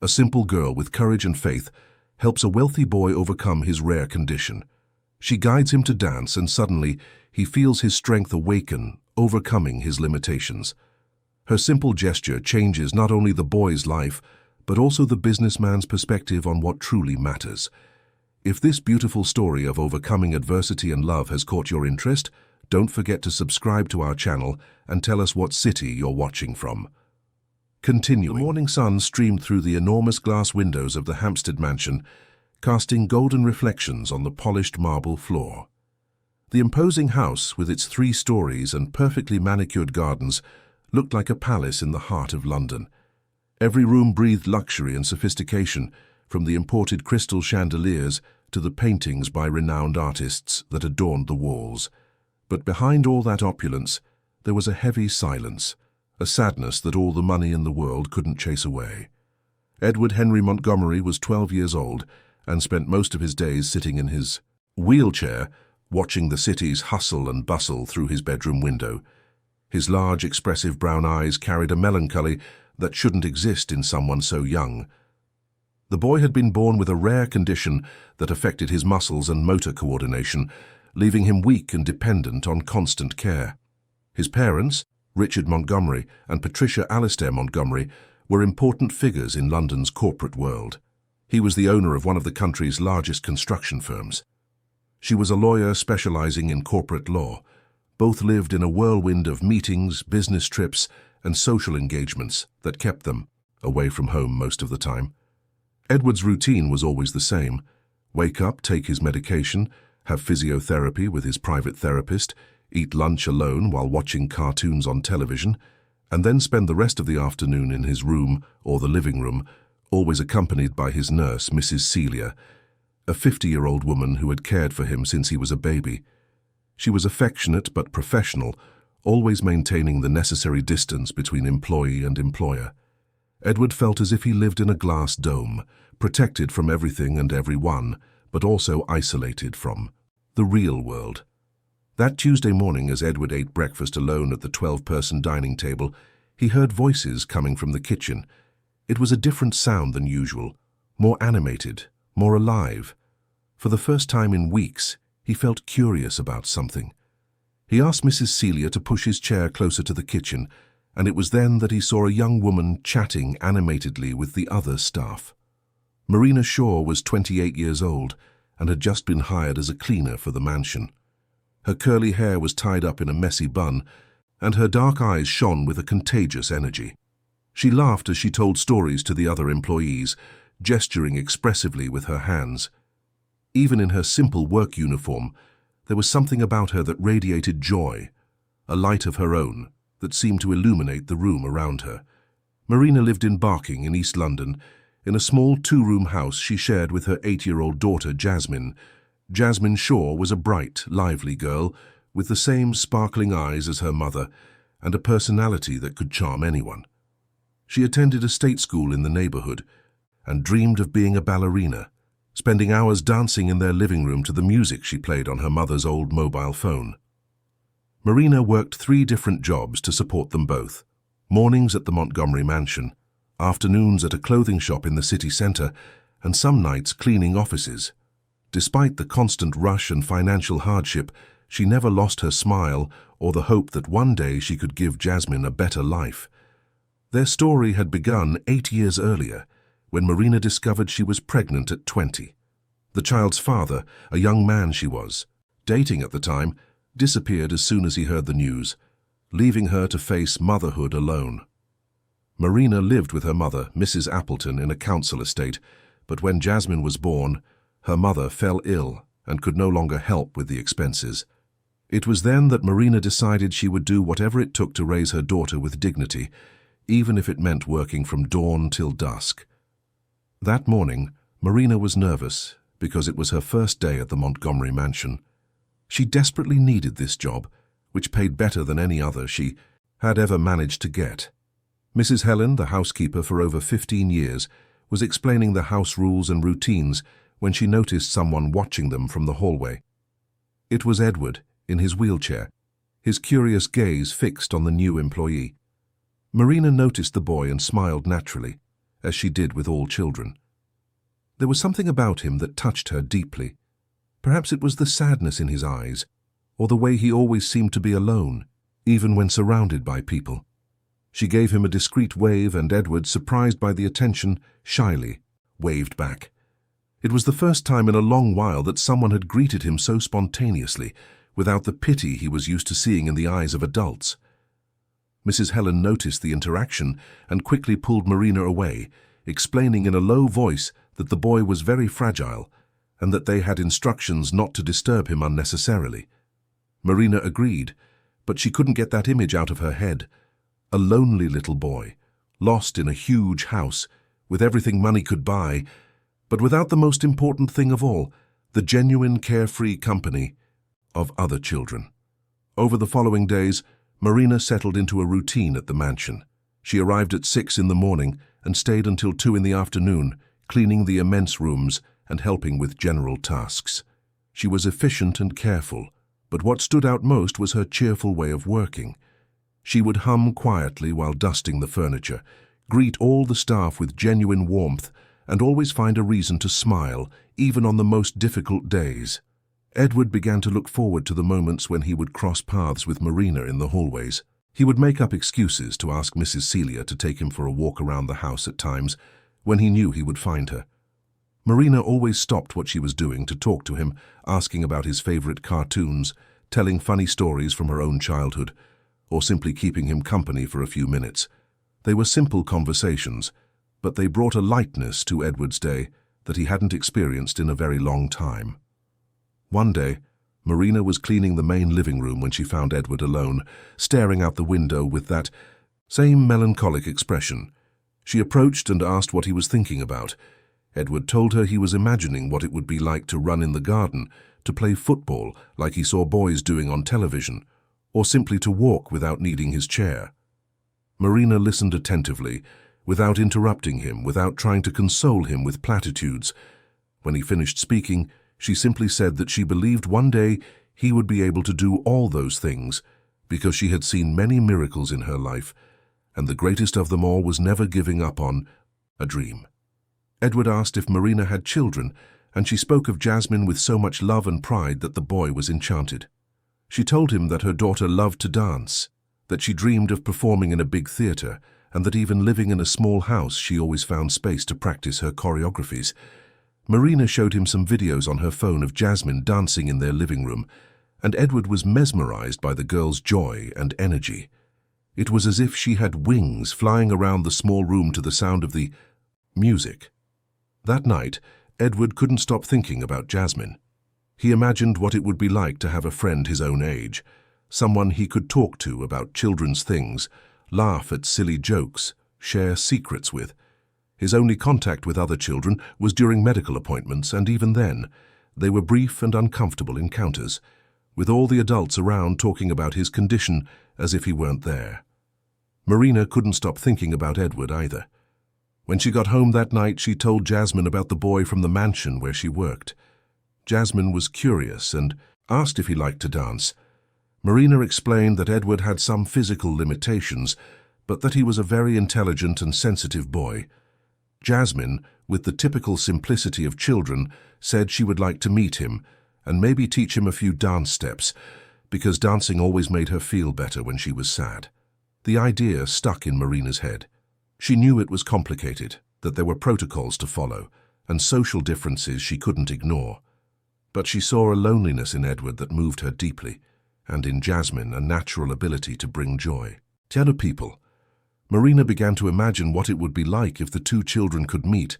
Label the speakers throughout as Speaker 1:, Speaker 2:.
Speaker 1: A simple girl with courage and faith helps a wealthy boy overcome his rare condition. She guides him to dance, and suddenly he feels his strength awaken, overcoming his limitations. Her simple gesture changes not only the boy's life, but also the businessman's perspective on what truly matters. If this beautiful story of overcoming adversity and love has caught your interest, don't forget to subscribe to our channel and tell us what city you're watching from. Continuing. The morning sun streamed through the enormous glass windows of the Hampstead mansion, casting golden reflections on the polished marble floor. The imposing house, with its 3 stories and perfectly manicured gardens, looked like a palace in the heart of London. Every room breathed luxury and sophistication, from the imported crystal chandeliers to the paintings by renowned artists that adorned the walls. But behind all that opulence, there was a heavy silence, a sadness that all the money in the world couldn't chase away. Edward Henry Montgomery was 12 years old and spent most of his days sitting in his wheelchair, watching the city's hustle and bustle through his bedroom window. His large, expressive brown eyes carried a melancholy that shouldn't exist in someone so young. The boy had been born with a rare condition that affected his muscles and motor coordination, leaving him weak and dependent on constant care. His parents, Richard Montgomery and Patricia Alistair Montgomery, were important figures in London's corporate world. He was the owner of one of the country's largest construction firms. She was a lawyer specializing in corporate law. Both lived in a whirlwind of meetings, business trips, and social engagements that kept them away from home most of the time. Edward's routine was always the same: wake up, take his medication, have physiotherapy with his private therapist, eat lunch alone while watching cartoons on television, and then spend the rest of the afternoon in his room or the living room, always accompanied by his nurse, Mrs. Celia, a 50-year-old woman who had cared for him since he was a baby. She was affectionate but professional, always maintaining the necessary distance between employee and employer. Edward felt as if he lived in a glass dome, protected from everything and everyone, but also isolated from the real world. That Tuesday morning, as Edward ate breakfast alone at the 12-person dining table, he heard voices coming from the kitchen. It was a different sound than usual, more animated, more alive. For the first time in weeks, he felt curious about something. He asked Mrs. Celia to push his chair closer to the kitchen, and it was then that he saw a young woman chatting animatedly with the other staff. Marina Shaw was 28 years old and had just been hired as a cleaner for the mansion. Her curly hair was tied up in a messy bun, and her dark eyes shone with a contagious energy. She laughed as she told stories to the other employees, gesturing expressively with her hands. Even in her simple work uniform, there was something about her that radiated joy, a light of her own that seemed to illuminate the room around her. Marina lived in Barking in East London, in a small 2-room house she shared with her 8-year-old daughter, Jasmine. Jasmine Shaw was a bright, lively girl with the same sparkling eyes as her mother and a personality that could charm anyone. She attended a state school in the neighborhood and dreamed of being a ballerina, spending hours dancing in their living room to the music she played on her mother's old mobile phone. Marina worked 3 different jobs to support them both: mornings at the Montgomery mansion, afternoons at a clothing shop in the city center, and some nights cleaning offices. Despite the constant rush and financial hardship, she never lost her smile or the hope that one day she could give Jasmine a better life. Their story had begun 8 years earlier, when Marina discovered she was pregnant at 20. The child's father, a young man she was, dating at the time, disappeared as soon as he heard the news, leaving her to face motherhood alone. Marina lived with her mother, Mrs. Appleton, in a council estate, but when Jasmine was born, her mother fell ill and could no longer help with the expenses. It was then that Marina decided she would do whatever it took to raise her daughter with dignity, even if it meant working from dawn till dusk. That morning, Marina was nervous because it was her first day at the Montgomery mansion. She desperately needed this job, which paid better than any other she had ever managed to get. Mrs. Helen, the housekeeper for over 15 years, was explaining the house rules and routines when she noticed someone watching them from the hallway. It was Edward, in his wheelchair, his curious gaze fixed on the new employee. Marina noticed the boy and smiled naturally. as she did with all children. There was something about him that touched her deeply. Perhaps it was the sadness in his eyes, or the way he always seemed to be alone, even when surrounded by people. She gave him a discreet wave, and Edward, surprised by the attention, shyly waved back. It was the first time in a long while that someone had greeted him so spontaneously, without the pity he was used to seeing in the eyes of adults. Mrs. Helen noticed the interaction and quickly pulled Marina away, explaining in a low voice that the boy was very fragile and that they had instructions not to disturb him unnecessarily. Marina agreed, but she couldn't get that image out of her head. A lonely little boy, lost in a huge house, with everything money could buy, but without the most important thing of all, the genuine carefree company of other children. Over the following days, Marina settled into a routine at the mansion. She arrived at 6 in the morning and stayed until 2 in the afternoon, cleaning the immense rooms and helping with general tasks. She was efficient and careful, but what stood out most was her cheerful way of working. She would hum quietly while dusting the furniture, greet all the staff with genuine warmth, and always find a reason to smile, even on the most difficult days. Edward began to look forward to the moments when he would cross paths with Marina in the hallways. He would make up excuses to ask Mrs. Celia to take him for a walk around the house at times, when he knew he would find her. Marina always stopped what she was doing to talk to him, asking about his favorite cartoons, telling funny stories from her own childhood, or simply keeping him company for a few minutes. They were simple conversations, but they brought a lightness to Edward's day that he hadn't experienced in a very long time. One day, Marina was cleaning the main living room when she found Edward alone, staring out the window with that same melancholic expression. She approached and asked what he was thinking about. Edward told her he was imagining what it would be like to run in the garden, to play football like he saw boys doing on television, or simply to walk without needing his chair. Marina listened attentively, without interrupting him, without trying to console him with platitudes. When he finished speaking, she simply said that she believed one day he would be able to do all those things, because she had seen many miracles in her life, and the greatest of them all was never giving up on a dream. Edward asked if Marina had children, and she spoke of Jasmine with so much love and pride that the boy was enchanted. She told him that her daughter loved to dance, that she dreamed of performing in a big theater, and that even living in a small house she always found space to practice her choreographies. Marina showed him some videos on her phone of Jasmine dancing in their living room, and Edward was mesmerized by the girl's joy and energy. It was as if she had wings flying around the small room to the sound of the music. That night, Edward couldn't stop thinking about Jasmine. He imagined what it would be like to have a friend his own age, someone he could talk to about children's things, laugh at silly jokes, share secrets with. His only contact with other children was during medical appointments, and even then, they were brief and uncomfortable encounters, with all the adults around talking about his condition as if he weren't there. Marina couldn't stop thinking about Edward either. When she got home that night, she told Jasmine about the boy from the mansion where she worked. Jasmine was curious and asked if he liked to dance. Marina explained that Edward had some physical limitations, but that he was a very intelligent and sensitive boy. Jasmine, with the typical simplicity of children, said she would like to meet him and maybe teach him a few dance steps, because dancing always made her feel better when she was sad. The idea stuck in Marina's head. She knew it was complicated, that there were protocols to follow, and social differences she couldn't ignore. But she saw a loneliness in Edward that moved her deeply, and in Jasmine a natural ability to bring joy. To other people, Marina began to imagine what it would be like if the two children could meet,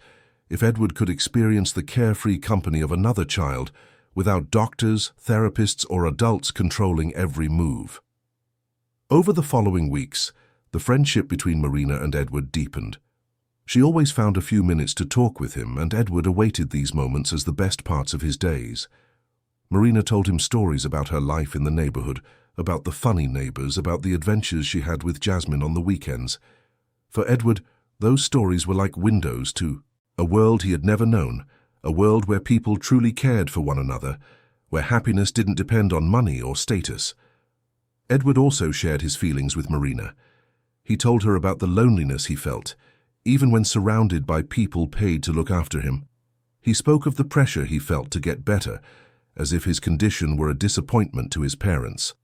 Speaker 1: if Edward could experience the carefree company of another child, without doctors, therapists, or adults controlling every move. Over the following weeks, the friendship between Marina and Edward deepened. She always found a few minutes to talk with him, and Edward awaited these moments as the best parts of his days. Marina told him stories about her life in the neighborhood, about the funny neighbors, about the adventures she had with Jasmine on the weekends. For Edward, those stories were like windows to a world he had never known, a world where people truly cared for one another, where happiness didn't depend on money or status. Edward also shared his feelings with Marina. He told her about the loneliness he felt, even when surrounded by people paid to look after him. He spoke of the pressure he felt to get better, as if his condition were a disappointment to his parents.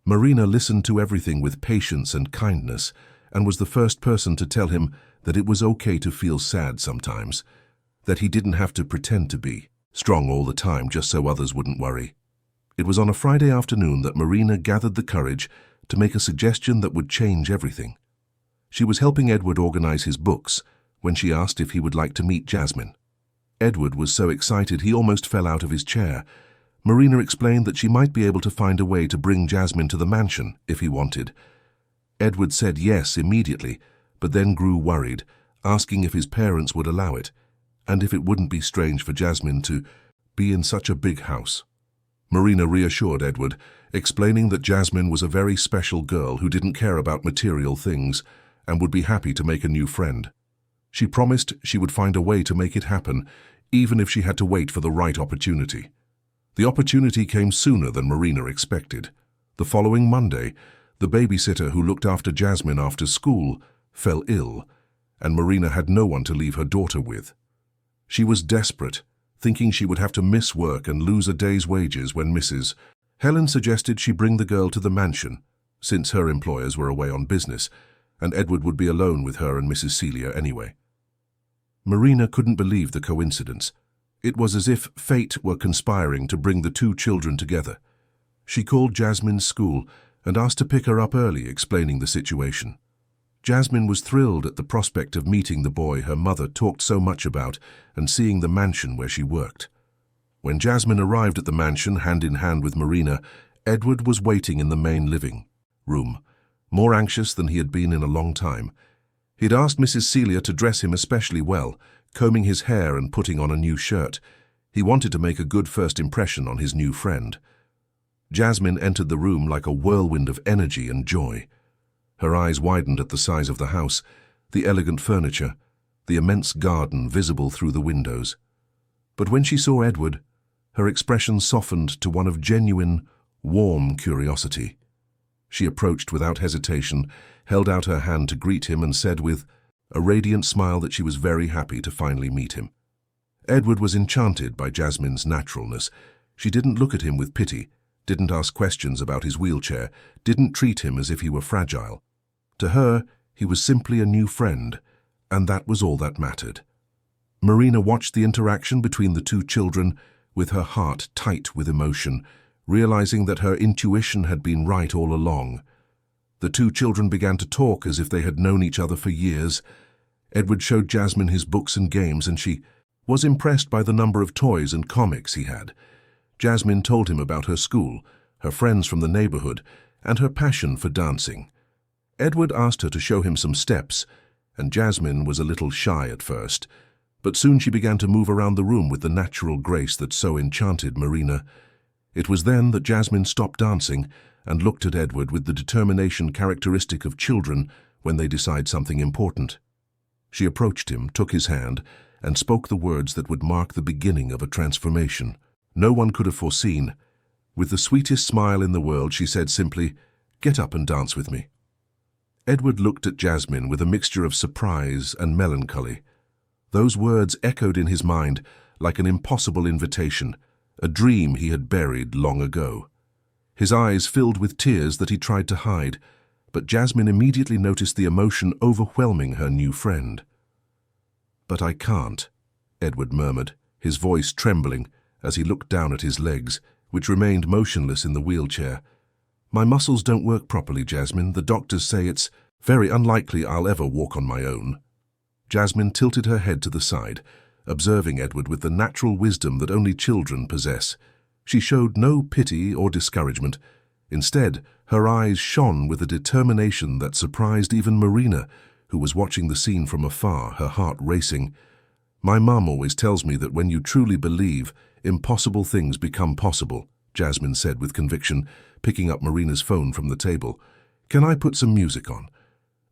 Speaker 1: Marina listened to everything with patience and kindness, and was the first person to tell him that it was okay to feel sad sometimes, that he didn't have to pretend to be strong all the time just so others wouldn't worry. It was on a Friday afternoon that Marina gathered the courage to make a suggestion that would change everything. She was helping Edward organize his books when she asked if he would like to meet Jasmine. Edward was so excited he almost fell out of his chair. Marina explained that she might be able to find a way to bring Jasmine to the mansion if he wanted. Edward said yes immediately, but then grew worried, asking if his parents would allow it, and if it wouldn't be strange for Jasmine to be in such a big house. Marina reassured Edward, explaining that Jasmine was a very special girl who didn't care about material things and would be happy to make a new friend. She promised she would find a way to make it happen, even if she had to wait for the right opportunity. The opportunity came sooner than Marina expected. The following Monday, the babysitter who looked after Jasmine after school fell ill, and Marina had no one to leave her daughter with. She was desperate, thinking she would have to miss work and lose a day's wages when Mrs. Helen suggested she bring the girl to the mansion, since her employers were away on business, and Edward would be alone with her and Mrs. Celia anyway. Marina couldn't believe the coincidence. It was as if fate were conspiring to bring the two children together. She called Jasmine's school and asked to pick her up early, explaining the situation. Jasmine was thrilled at the prospect of meeting the boy her mother talked so much about and seeing the mansion where she worked. When Jasmine arrived at the mansion hand in hand with Marina, Edward was waiting in the main living room, more anxious than he had been in a long time. He'd asked Mrs. Celia to dress him especially well, combing his hair and putting on a new shirt. He wanted to make a good first impression on his new friend. Jasmine entered the room like a whirlwind of energy and joy. Her eyes widened at the size of the house, the elegant furniture, the immense garden visible through the windows. But when she saw Edward, her expression softened to one of genuine, warm curiosity. She approached without hesitation, held out her hand to greet him, and said with a radiant smile that she was very happy to finally meet him. Edward was enchanted by Jasmine's naturalness. She didn't look at him with pity, didn't ask questions about his wheelchair, didn't treat him as if he were fragile. To her, he was simply a new friend, and that was all that mattered. Marina watched the interaction between the two children with her heart tight with emotion, realizing that her intuition had been right all along. The two children began to talk as if they had known each other for years. Edward showed Jasmine his books and games, and she was impressed by the number of toys and comics he had. Jasmine told him about her school, her friends from the neighborhood, and her passion for dancing. Edward asked her to show him some steps, and Jasmine was a little shy at first, but soon she began to move around the room with the natural grace that so enchanted Marina. It was then that Jasmine stopped dancing and looked at Edward with the determination characteristic of children when they decide something important. She approached him, took his hand, and spoke the words that would mark the beginning of a transformation no one could have foreseen. With the sweetest smile in the world, she said simply, "Get up and dance with me." Edward looked at Jasmine with a mixture of surprise and melancholy. Those words echoed in his mind like an impossible invitation, a dream he had buried long ago. His eyes filled with tears that he tried to hide, but Jasmine immediately noticed the emotion overwhelming her new friend. "But I can't," Edward murmured, his voice trembling as he looked down at his legs, which remained motionless in the wheelchair. "My muscles don't work properly, Jasmine. The doctors say it's very unlikely I'll ever walk on my own." Jasmine tilted her head to the side, observing Edward with the natural wisdom that only children possess. She showed no pity or discouragement. Instead, her eyes shone with a determination that surprised even Marina, who was watching the scene from afar, her heart racing. "My mum always tells me that when you truly believe, impossible things become possible," Jasmine said with conviction, picking up Marina's phone from the table. "Can I put some music on?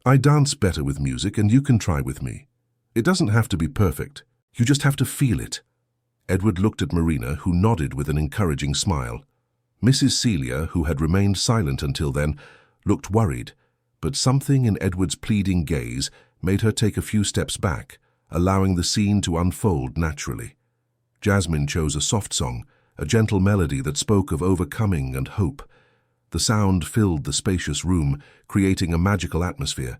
Speaker 1: I dance better with music, and you can try with me. It doesn't have to be perfect. You just have to feel it." Edward looked at Marina, who nodded with an encouraging smile. Mrs. Celia, who had remained silent until then, looked worried, but something in Edward's pleading gaze made her take a few steps back, allowing the scene to unfold naturally. Jasmine chose a soft song, a gentle melody that spoke of overcoming and hope. The sound filled the spacious room, creating a magical atmosphere.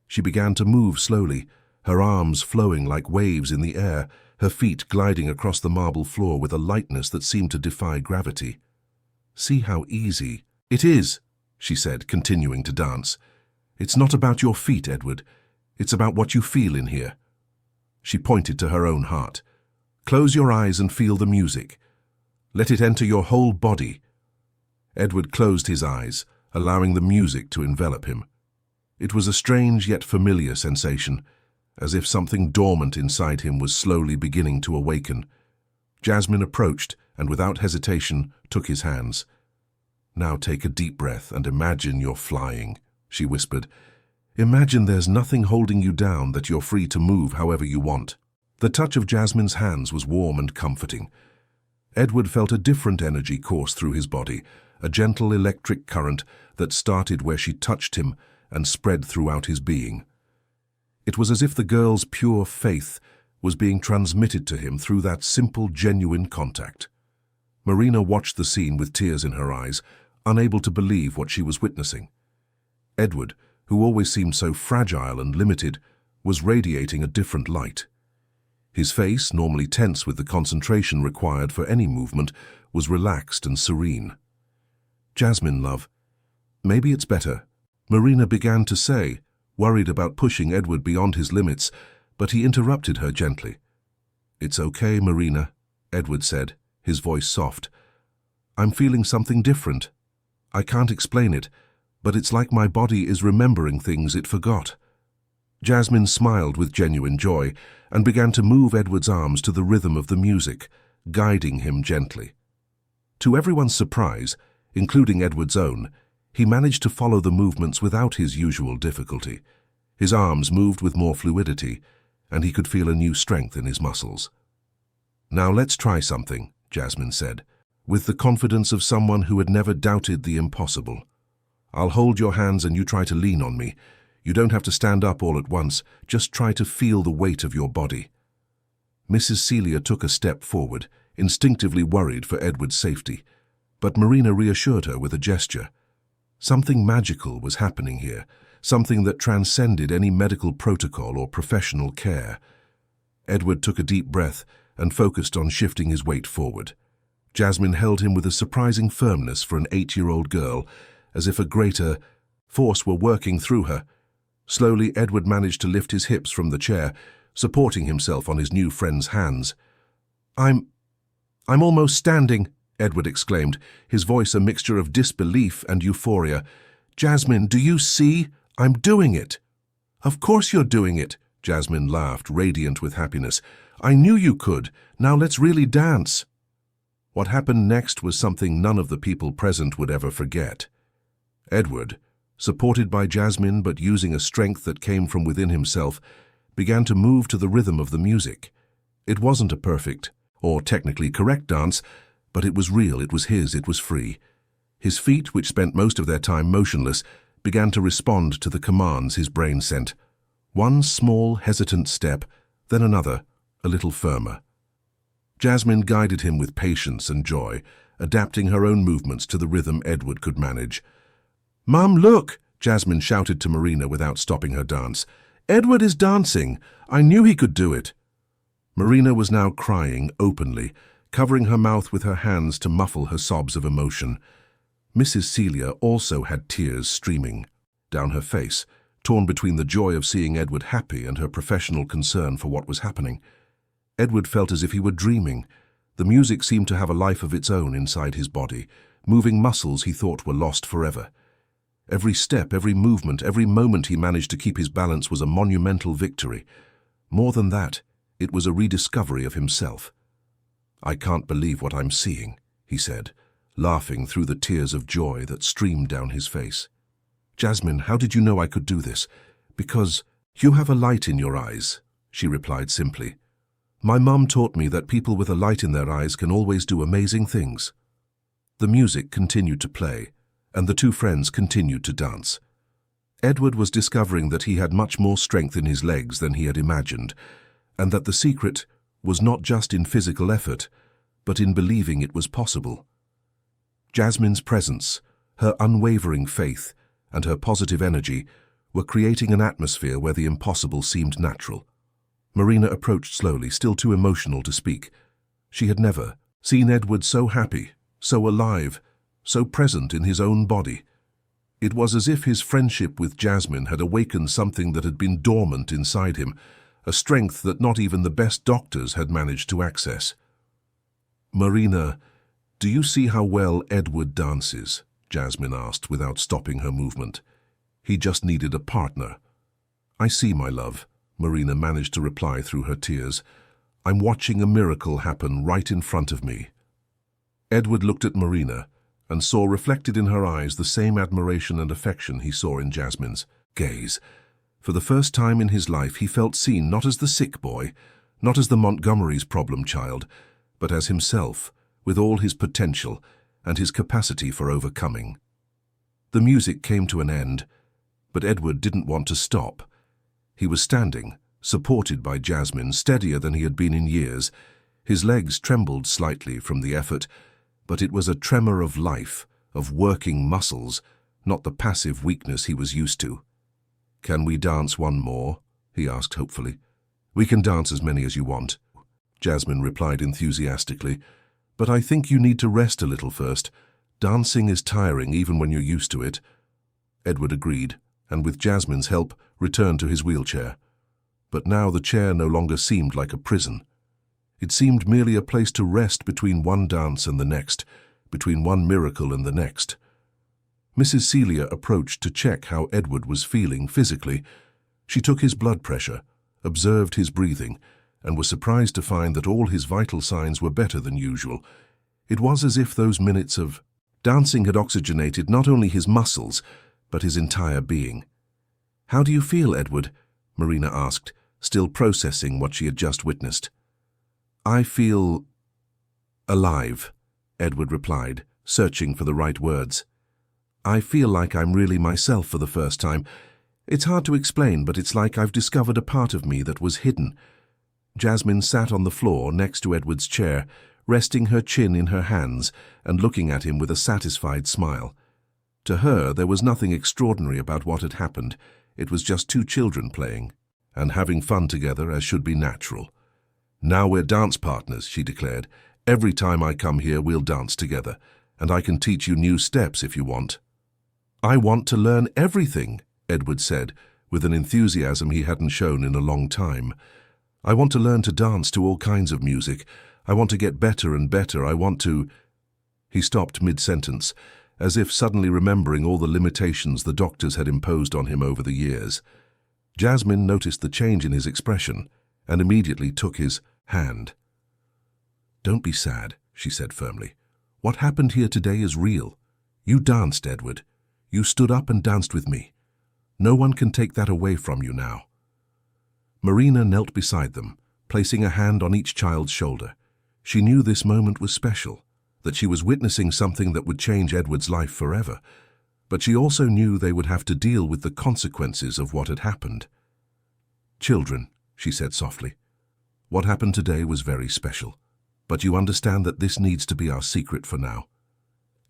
Speaker 1: She began to move slowly, her arms flowing like waves in the air, her feet gliding across the marble floor with a lightness that seemed to defy gravity. "See how easy it is," she said, continuing to dance. "It's not about your feet, Edward. It's about what you feel in here." She pointed to her own heart. "Close your eyes and feel the music. Let it enter your whole body." Edward closed his eyes, allowing the music to envelop him. It was a strange yet familiar sensation, as if something dormant inside him was slowly beginning to awaken. Jasmine approached and, without hesitation, took his hands. "Now take a deep breath and imagine you're flying," she whispered. "Imagine there's nothing holding you down, that you're free to move however you want." The touch of Jasmine's hands was warm and comforting. Edward felt a different energy course through his body, a gentle electric current that started where she touched him and spread throughout his being. It was as if the girl's pure faith was being transmitted to him through that simple, genuine contact. Marina watched the scene with tears in her eyes, unable to believe what she was witnessing. Edward, who always seemed so fragile and limited, was radiating a different light. His face, normally tense with the concentration required for any movement, was relaxed and serene. "Jasmine, love, maybe it's better," Marina began to say, worried about pushing Edward beyond his limits, but he interrupted her gently. "It's okay, Marina," Edward said, his voice soft. "I'm feeling something different. I can't explain it, but it's like my body is remembering things it forgot." Jasmine smiled with genuine joy and began to move Edward's arms to the rhythm of the music, guiding him gently. To everyone's surprise, including Edward's own, he managed to follow the movements without his usual difficulty. His arms moved with more fluidity, and he could feel a new strength in his muscles. "Now let's try something," Jasmine said, with the confidence of someone who had never doubted the impossible. "I'll hold your hands and you try to lean on me. You don't have to stand up all at once, just try to feel the weight of your body." Mrs. Celia took a step forward, instinctively worried for Edward's safety, but Marina reassured her with a gesture. Something magical was happening here, something that transcended any medical protocol or professional care. Edward took a deep breath and focused on shifting his weight forward. Jasmine held him with a surprising firmness for an 8-year-old girl, as if a greater force were working through her. Slowly, Edward managed to lift his hips from the chair, supporting himself on his new friend's hands. I'm almost standing," Edward exclaimed, his voice a mixture of disbelief and euphoria. "Jasmine, do you see? I'm doing it." "Of course you're doing it," Jasmine laughed, radiant with happiness. "I knew you could. Now let's really dance." What happened next was something none of the people present would ever forget. Edward, supported by Jasmine but using a strength that came from within himself, began to move to the rhythm of the music. It wasn't a perfect, or technically correct dance, but it was real, it was his, it was free. His feet, which spent most of their time motionless, began to respond to the commands his brain sent. One small, hesitant step, then another, a little firmer. Jasmine guided him with patience and joy, adapting her own movements to the rhythm Edward could manage. "Mum, look!" Jasmine shouted to Marina without stopping her dance. "Edward is dancing! I knew he could do it!" Marina was now crying openly, covering her mouth with her hands to muffle her sobs of emotion. Mrs. Celia also had tears streaming down her face, torn between the joy of seeing Edward happy and her professional concern for what was happening. Edward felt as if he were dreaming. The music seemed to have a life of its own inside his body, moving muscles he thought were lost forever. Every step, every movement, every moment he managed to keep his balance was a monumental victory. More than that, it was a rediscovery of himself. "I can't believe what I'm seeing," he said, laughing through the tears of joy that streamed down his face. "Jasmine, how did you know I could do this?" "Because you have a light in your eyes," she replied simply. "My mum taught me that people with a light in their eyes can always do amazing things." The music continued to play, and the two friends continued to dance. Edward was discovering that he had much more strength in his legs than he had imagined, and that the secret was not just in physical effort, but in believing it was possible. Jasmine's presence, her unwavering faith, and her positive energy were creating an atmosphere where the impossible seemed natural. Marina approached slowly, still too emotional to speak. She had never seen Edward so happy, so alive, so present in his own body. It was as if his friendship with Jasmine had awakened something that had been dormant inside him, a strength that not even the best doctors had managed to access. "Marina, do you see how well Edward dances?" Jasmine asked without stopping her movement. "He just needed a partner." "I see, my love," Marina managed to reply through her tears. "I'm watching a miracle happen right in front of me." Edward looked at Marina and saw reflected in her eyes the same admiration and affection he saw in Jasmine's gaze. For the first time in his life, he felt seen not as the sick boy, not as the Montgomery's problem child, but as himself, with all his potential and his capacity for overcoming. The music came to an end, but Edward didn't want to stop. He was standing, supported by Jasmine, steadier than he had been in years. His legs trembled slightly from the effort, but it was a tremor of life, of working muscles, not the passive weakness he was used to. "Can we dance one more?" he asked hopefully. "We can dance as many as you want," Jasmine replied enthusiastically. "But I think you need to rest a little first. Dancing is tiring even when you're used to it." Edward agreed, and with Jasmine's help, returned to his wheelchair. But now the chair no longer seemed like a prison. It seemed merely a place to rest between one dance and the next, between one miracle and the next. Mrs. Celia approached to check how Edward was feeling physically. She took his blood pressure, observed his breathing, and was surprised to find that all his vital signs were better than usual. It was as if those minutes of dancing had oxygenated not only his muscles, but his entire being. "How do you feel, Edward?" Marina asked, still processing what she had just witnessed. "I feel alive," Edward replied, searching for the right words. "I feel like I'm really myself for the first time. It's hard to explain, but it's like I've discovered a part of me that was hidden." Jasmine sat on the floor next to Edward's chair, resting her chin in her hands and looking at him with a satisfied smile. To her, there was nothing extraordinary about what had happened. It was just two children playing and having fun together, as should be natural. "Now we're dance partners," she declared. "Every time I come here, we'll dance together, and I can teach you new steps if you want." "I want to learn everything," Edward said, with an enthusiasm he hadn't shown in a long time. "I want to learn to dance to all kinds of music. I want to get better and better. I want to—" He stopped mid-sentence, as if suddenly remembering all the limitations the doctors had imposed on him over the years. Jasmine noticed the change in his expression and immediately took his hand. "Don't be sad," she said firmly. "What happened here today is real. You danced, Edward. You stood up and danced with me. No one can take that away from you now." Marina knelt beside them, placing a hand on each child's shoulder. She knew this moment was special, that she was witnessing something that would change Edward's life forever, but she also knew they would have to deal with the consequences of what had happened. "Children," she said softly, "what happened today was very special, but you understand that this needs to be our secret for now.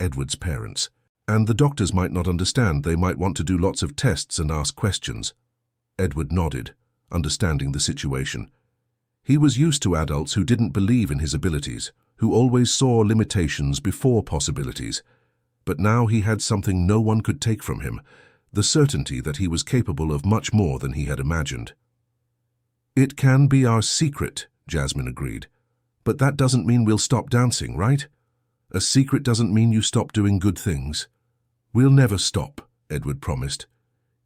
Speaker 1: Edward's parents. And the doctors might not understand. They might want to do lots of tests and ask questions." Edward nodded, understanding the situation. He was used to adults who didn't believe in his abilities, who always saw limitations before possibilities. But now he had something no one could take from him, the certainty that he was capable of much more than he had imagined. "It can be our secret," Jasmine agreed. "But that doesn't mean we'll stop dancing, right? A secret doesn't mean you stop doing good things." "We'll never stop," Edward promised.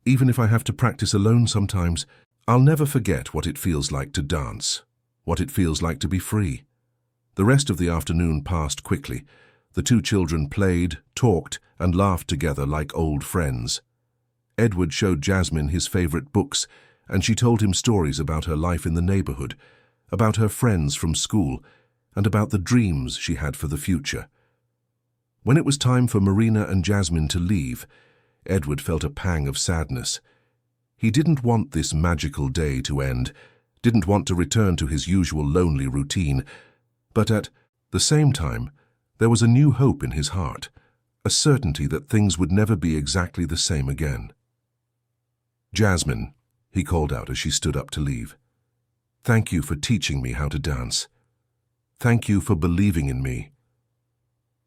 Speaker 1: "Even if I have to practice alone sometimes, I'll never forget what it feels like to dance, what it feels like to be free." The rest of the afternoon passed quickly. The two children played, talked, and laughed together like old friends. Edward showed Jasmine his favorite books, and she told him stories about her life in the neighborhood, about her friends from school, and about the dreams she had for the future. When it was time for Marina and Jasmine to leave, Edward felt a pang of sadness. He didn't want this magical day to end, didn't want to return to his usual lonely routine, but at the same time, there was a new hope in his heart, a certainty that things would never be exactly the same again. "Jasmine," he called out as she stood up to leave. "Thank you for teaching me how to dance. Thank you for believing in me."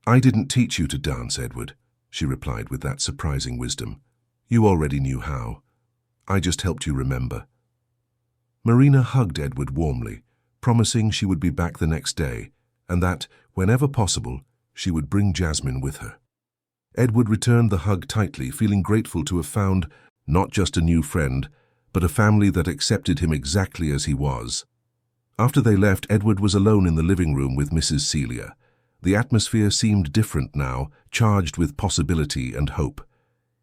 Speaker 1: "I didn't teach you to dance, Edward," she replied with that surprising wisdom. "You already knew how. I just helped you remember." Marina hugged Edward warmly, promising she would be back the next day, and that, whenever possible, she would bring Jasmine with her. Edward returned the hug tightly, feeling grateful to have found not just a new friend, but a family that accepted him exactly as he was. After they left, Edward was alone in the living room with Mrs. Celia. The atmosphere seemed different now, charged with possibility and hope.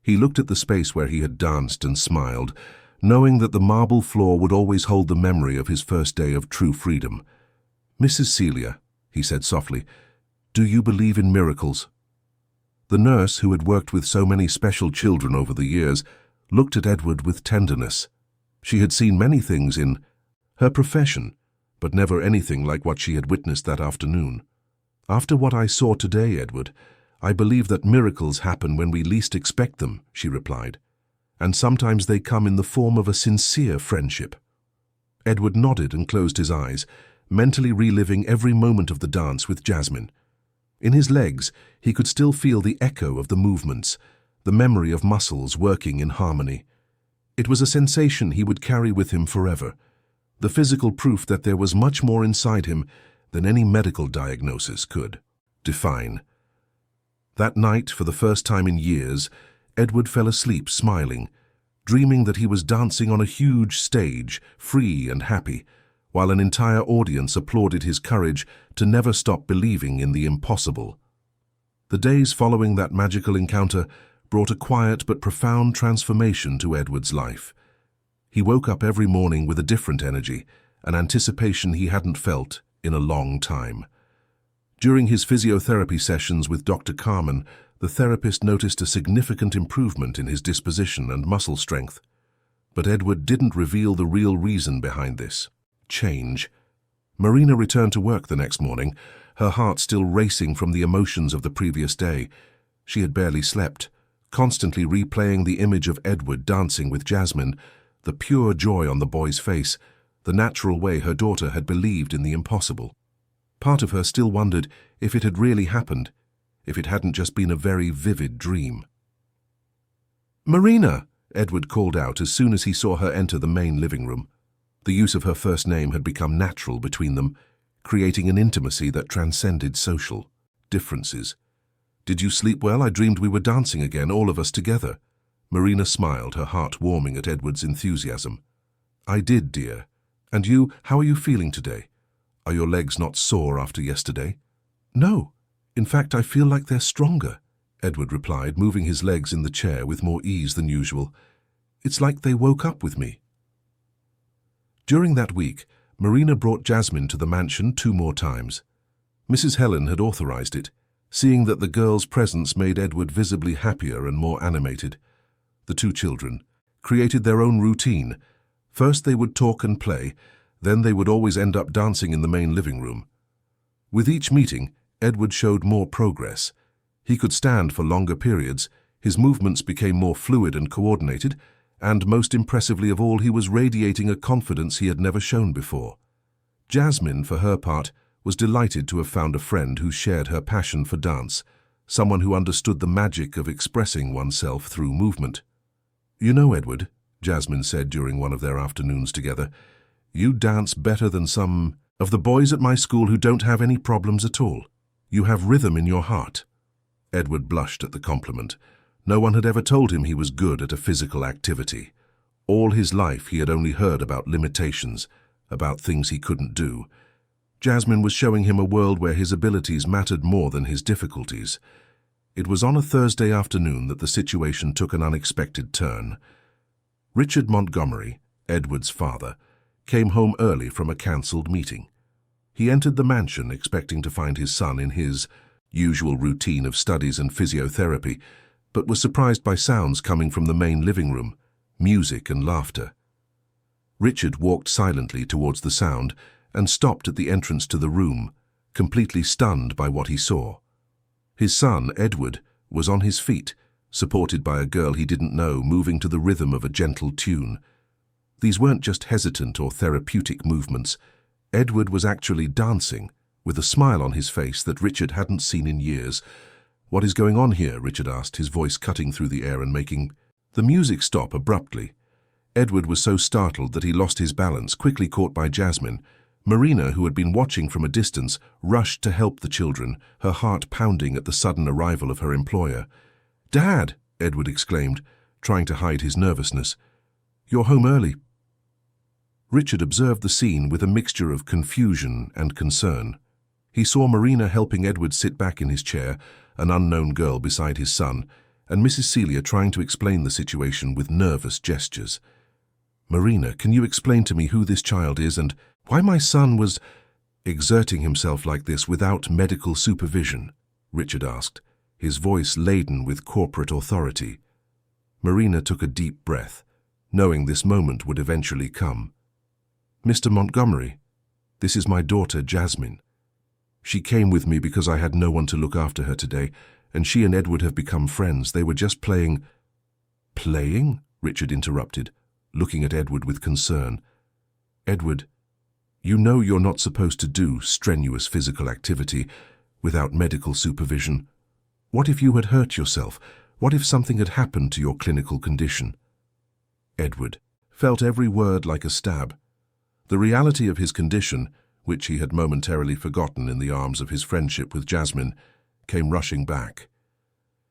Speaker 1: He looked at the space where he had danced and smiled, knowing that the marble floor would always hold the memory of his first day of true freedom. "Mrs. Celia," he said softly, "do you believe in miracles?" The nurse, who had worked with so many special children over the years, looked at Edward with tenderness. She had seen many things in her profession, but never anything like what she had witnessed that afternoon. "After what I saw today, Edward, I believe that miracles happen when we least expect them," she replied. "And sometimes they come in the form of a sincere friendship." Edward nodded and closed his eyes, mentally reliving every moment of the dance with Jasmine. In his legs, he could still feel the echo of the movements, the memory of muscles working in harmony. It was a sensation he would carry with him forever, the physical proof that there was much more inside him than any medical diagnosis could define. That night, for the first time in years, Edward fell asleep smiling, dreaming that he was dancing on a huge stage, free and happy, while an entire audience applauded his courage to never stop believing in the impossible. The days following that magical encounter brought a quiet but profound transformation to Edward's life. He woke up every morning with a different energy, an anticipation he hadn't felt in a long time. During his physiotherapy sessions with Dr. Carmen, the therapist noticed a significant improvement in his disposition and muscle strength. But Edward didn't reveal the real reason behind this change. Marina returned to work the next morning, her heart still racing from the emotions of the previous day. She had barely slept, constantly replaying the image of Edward dancing with Jasmine, the pure joy on the boy's face, the natural way her daughter had believed in the impossible. Part of her still wondered if it had really happened, if it hadn't just been a very vivid dream. "Marina!" Edward called out as soon as he saw her enter the main living room. The use of her first name had become natural between them, creating an intimacy that transcended social differences. "Did you sleep well? I dreamed we were dancing again, all of us together." Marina smiled, her heart warming at Edward's enthusiasm. "I did, dear. And you, how are you feeling today? Are your legs not sore after yesterday?" "No. In fact, I feel like they're stronger," Edward replied, moving his legs in the chair with more ease than usual. "It's like they woke up with me." During that week, Marina brought Jasmine to the mansion 2 more times. Mrs. Helen had authorized it, seeing that the girl's presence made Edward visibly happier and more animated. The 2 children created their own routine. First they would talk and play, then they would always end up dancing in the main living room. With each meeting, Edward showed more progress. He could stand for longer periods, his movements became more fluid and coordinated, and most impressively of all, he was radiating a confidence he had never shown before. Jasmine, for her part, was delighted to have found a friend who shared her passion for dance, someone who understood the magic of expressing oneself through movement. "You know, Edward," Jasmine said during one of their afternoons together, "you dance better than some of the boys at my school who don't have any problems at all. You have rhythm in your heart." Edward blushed at the compliment. No one had ever told him he was good at a physical activity. All his life he had only heard about limitations, about things he couldn't do. Jasmine was showing him a world where his abilities mattered more than his difficulties. It was on a Thursday afternoon that the situation took an unexpected turn. Richard Montgomery, Edward's father, came home early from a cancelled meeting. He entered the mansion expecting to find his son in his usual routine of studies and physiotherapy, but was surprised by sounds coming from the main living room, music and laughter. Richard walked silently towards the sound and stopped at the entrance to the room, completely stunned by what he saw. His son, Edward, was on his feet, supported by a girl he didn't know, moving to the rhythm of a gentle tune. These weren't just hesitant or therapeutic movements. Edward was actually dancing, with a smile on his face that Richard hadn't seen in years. "What is going on here?" Richard asked, his voice cutting through the air and making the music stop abruptly. Edward was so startled that he lost his balance, quickly caught by Jasmine. Marina, who had been watching from a distance, rushed to help the children, her heart pounding at the sudden arrival of her employer. "Dad!" Edward exclaimed, trying to hide his nervousness. "You're home early." Richard observed the scene with a mixture of confusion and concern. He saw Marina helping Edward sit back in his chair, an unknown girl beside his son, and Mrs. Celia trying to explain the situation with nervous gestures. "Marina, can you explain to me who this child is and why my son was exerting himself like this without medical supervision?" Richard asked, his voice laden with corporate authority. Marina took a deep breath, knowing this moment would eventually come. "Mr. Montgomery, this is my daughter, Jasmine. She came with me because I had no one to look after her today, and she and Edward have become friends. They were just playing—" "Playing?" Richard interrupted, looking at Edward with concern. "Edward, you know you're not supposed to do strenuous physical activity without medical supervision. What if you had hurt yourself? What if something had happened to your clinical condition?" Edward felt every word like a stab. The reality of his condition, which he had momentarily forgotten in the arms of his friendship with Jasmine, came rushing back.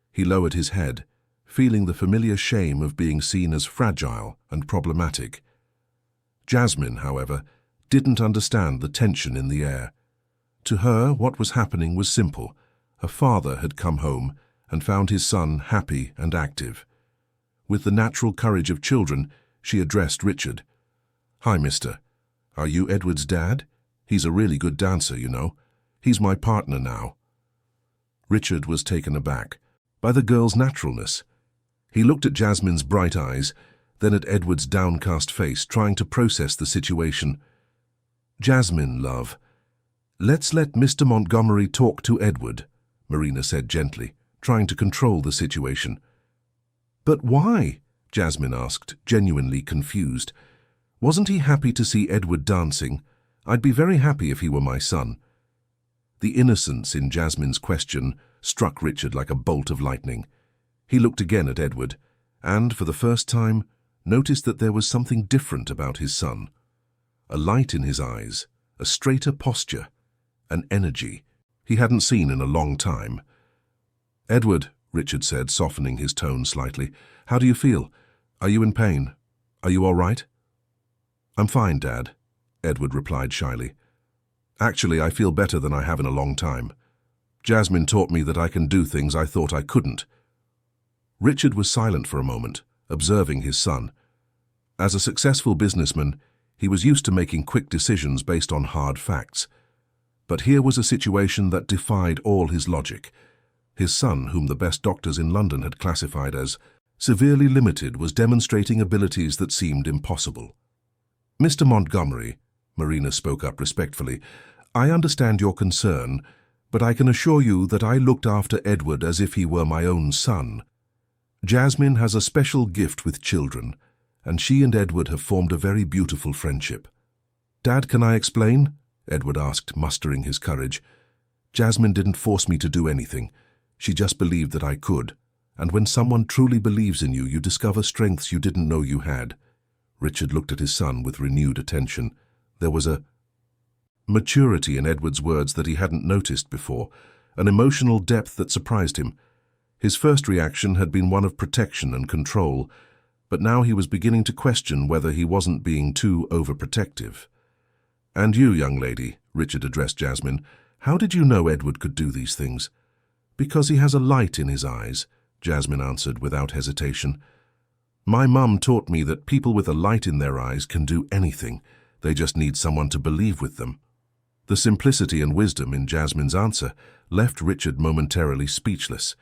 Speaker 1: He lowered his head, feeling the familiar shame of being seen as fragile and problematic. Jasmine, however, didn't understand the tension in the air. To her, what was happening was simple. Her father had come home and found his son happy and active. With the natural courage of children, she addressed Richard. "Hi, mister. Are you Edward's dad? He's a really good dancer, you know. He's my partner now." Richard was taken aback by the girl's naturalness. He looked at Jasmine's bright eyes, then at Edward's downcast face, trying to process the situation. "Jasmine, love, let's let Mr. Montgomery talk to Edward," Marina said gently, trying to control the situation. "But why?" Jasmine asked, genuinely confused. "Wasn't he happy to see Edward dancing? I'd be very happy if he were my son." The innocence in Jasmine's question struck Richard like a bolt of lightning. He looked again at Edward, and, for the first time, noticed that there was something different about his son. A light in his eyes, a straighter posture, an energy he hadn't seen in a long time. "Edward," Richard said, softening his tone slightly, "how do you feel? Are you in pain? Are you all right?" "I'm fine, Dad," Edward replied shyly. "Actually, I feel better than I have in a long time. Jasmine taught me that I can do things I thought I couldn't." Richard was silent for a moment, observing his son. As a successful businessman, he was used to making quick decisions based on hard facts. But here was a situation that defied all his logic. His son, whom the best doctors in London had classified as severely limited, was demonstrating abilities that seemed impossible. "Mr. Montgomery," Marina spoke up respectfully, "I understand your concern, but I can assure you that I looked after Edward as if he were my own son. Jasmine has a special gift with children, and she and Edward have formed a very beautiful friendship." "Dad, can I explain?" Edward asked, mustering his courage. "Jasmine didn't force me to do anything. She just believed that I could. And when someone truly believes in you, you discover strengths you didn't know you had." Richard looked at his son with renewed attention. There was a maturity in Edward's words that he hadn't noticed before, an emotional depth that surprised him. His first reaction had been one of protection and control, but now he was beginning to question whether he wasn't being too overprotective. "And you, young lady," Richard addressed Jasmine, "how did you know Edward could do these things?" "Because he has a light in his eyes," Jasmine answered without hesitation. "My mum taught me that people with a light in their eyes can do anything. They just need someone to believe with them." The simplicity and wisdom in Jasmine's answer left Richard momentarily speechless.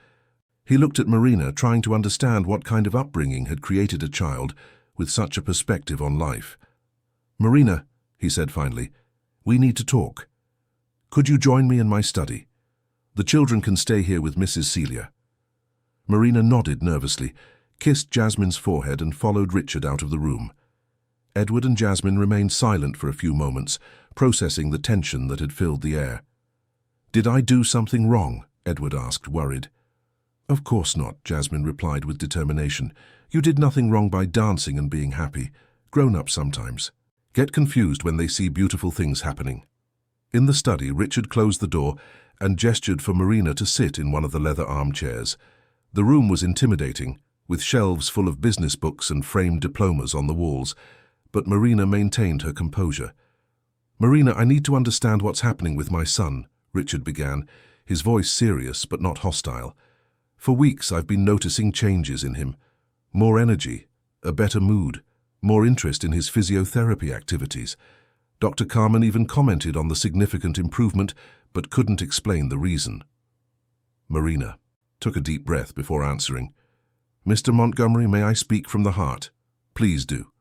Speaker 1: He looked at Marina, trying to understand what kind of upbringing had created a child with such a perspective on life. "Marina," he said finally, "we need to talk. Could you join me in my study? The children can stay here with Mrs. Celia." Marina nodded nervously, kissed Jasmine's forehead and followed Richard out of the room. Edward and Jasmine remained silent for a few moments, processing the tension that had filled the air. "Did I do something wrong?" Edward asked, worried. "Of course not," Jasmine replied with determination. "You did nothing wrong by dancing and being happy. Grown-ups sometimes get confused when they see beautiful things happening." In the study, Richard closed the door and gestured for Marina to sit in one of the leather armchairs. The room was intimidating, with shelves full of business books and framed diplomas on the walls, but Marina maintained her composure. "Marina, I need to understand what's happening with my son," Richard began, his voice serious but not hostile. "For weeks I've been noticing changes in him. More energy, a better mood, more interest in his physiotherapy activities. Dr. Carmen even commented on the significant improvement, but couldn't explain the reason." Marina took a deep breath before answering. "Mr. Montgomery, may I speak from the heart?" "Please do."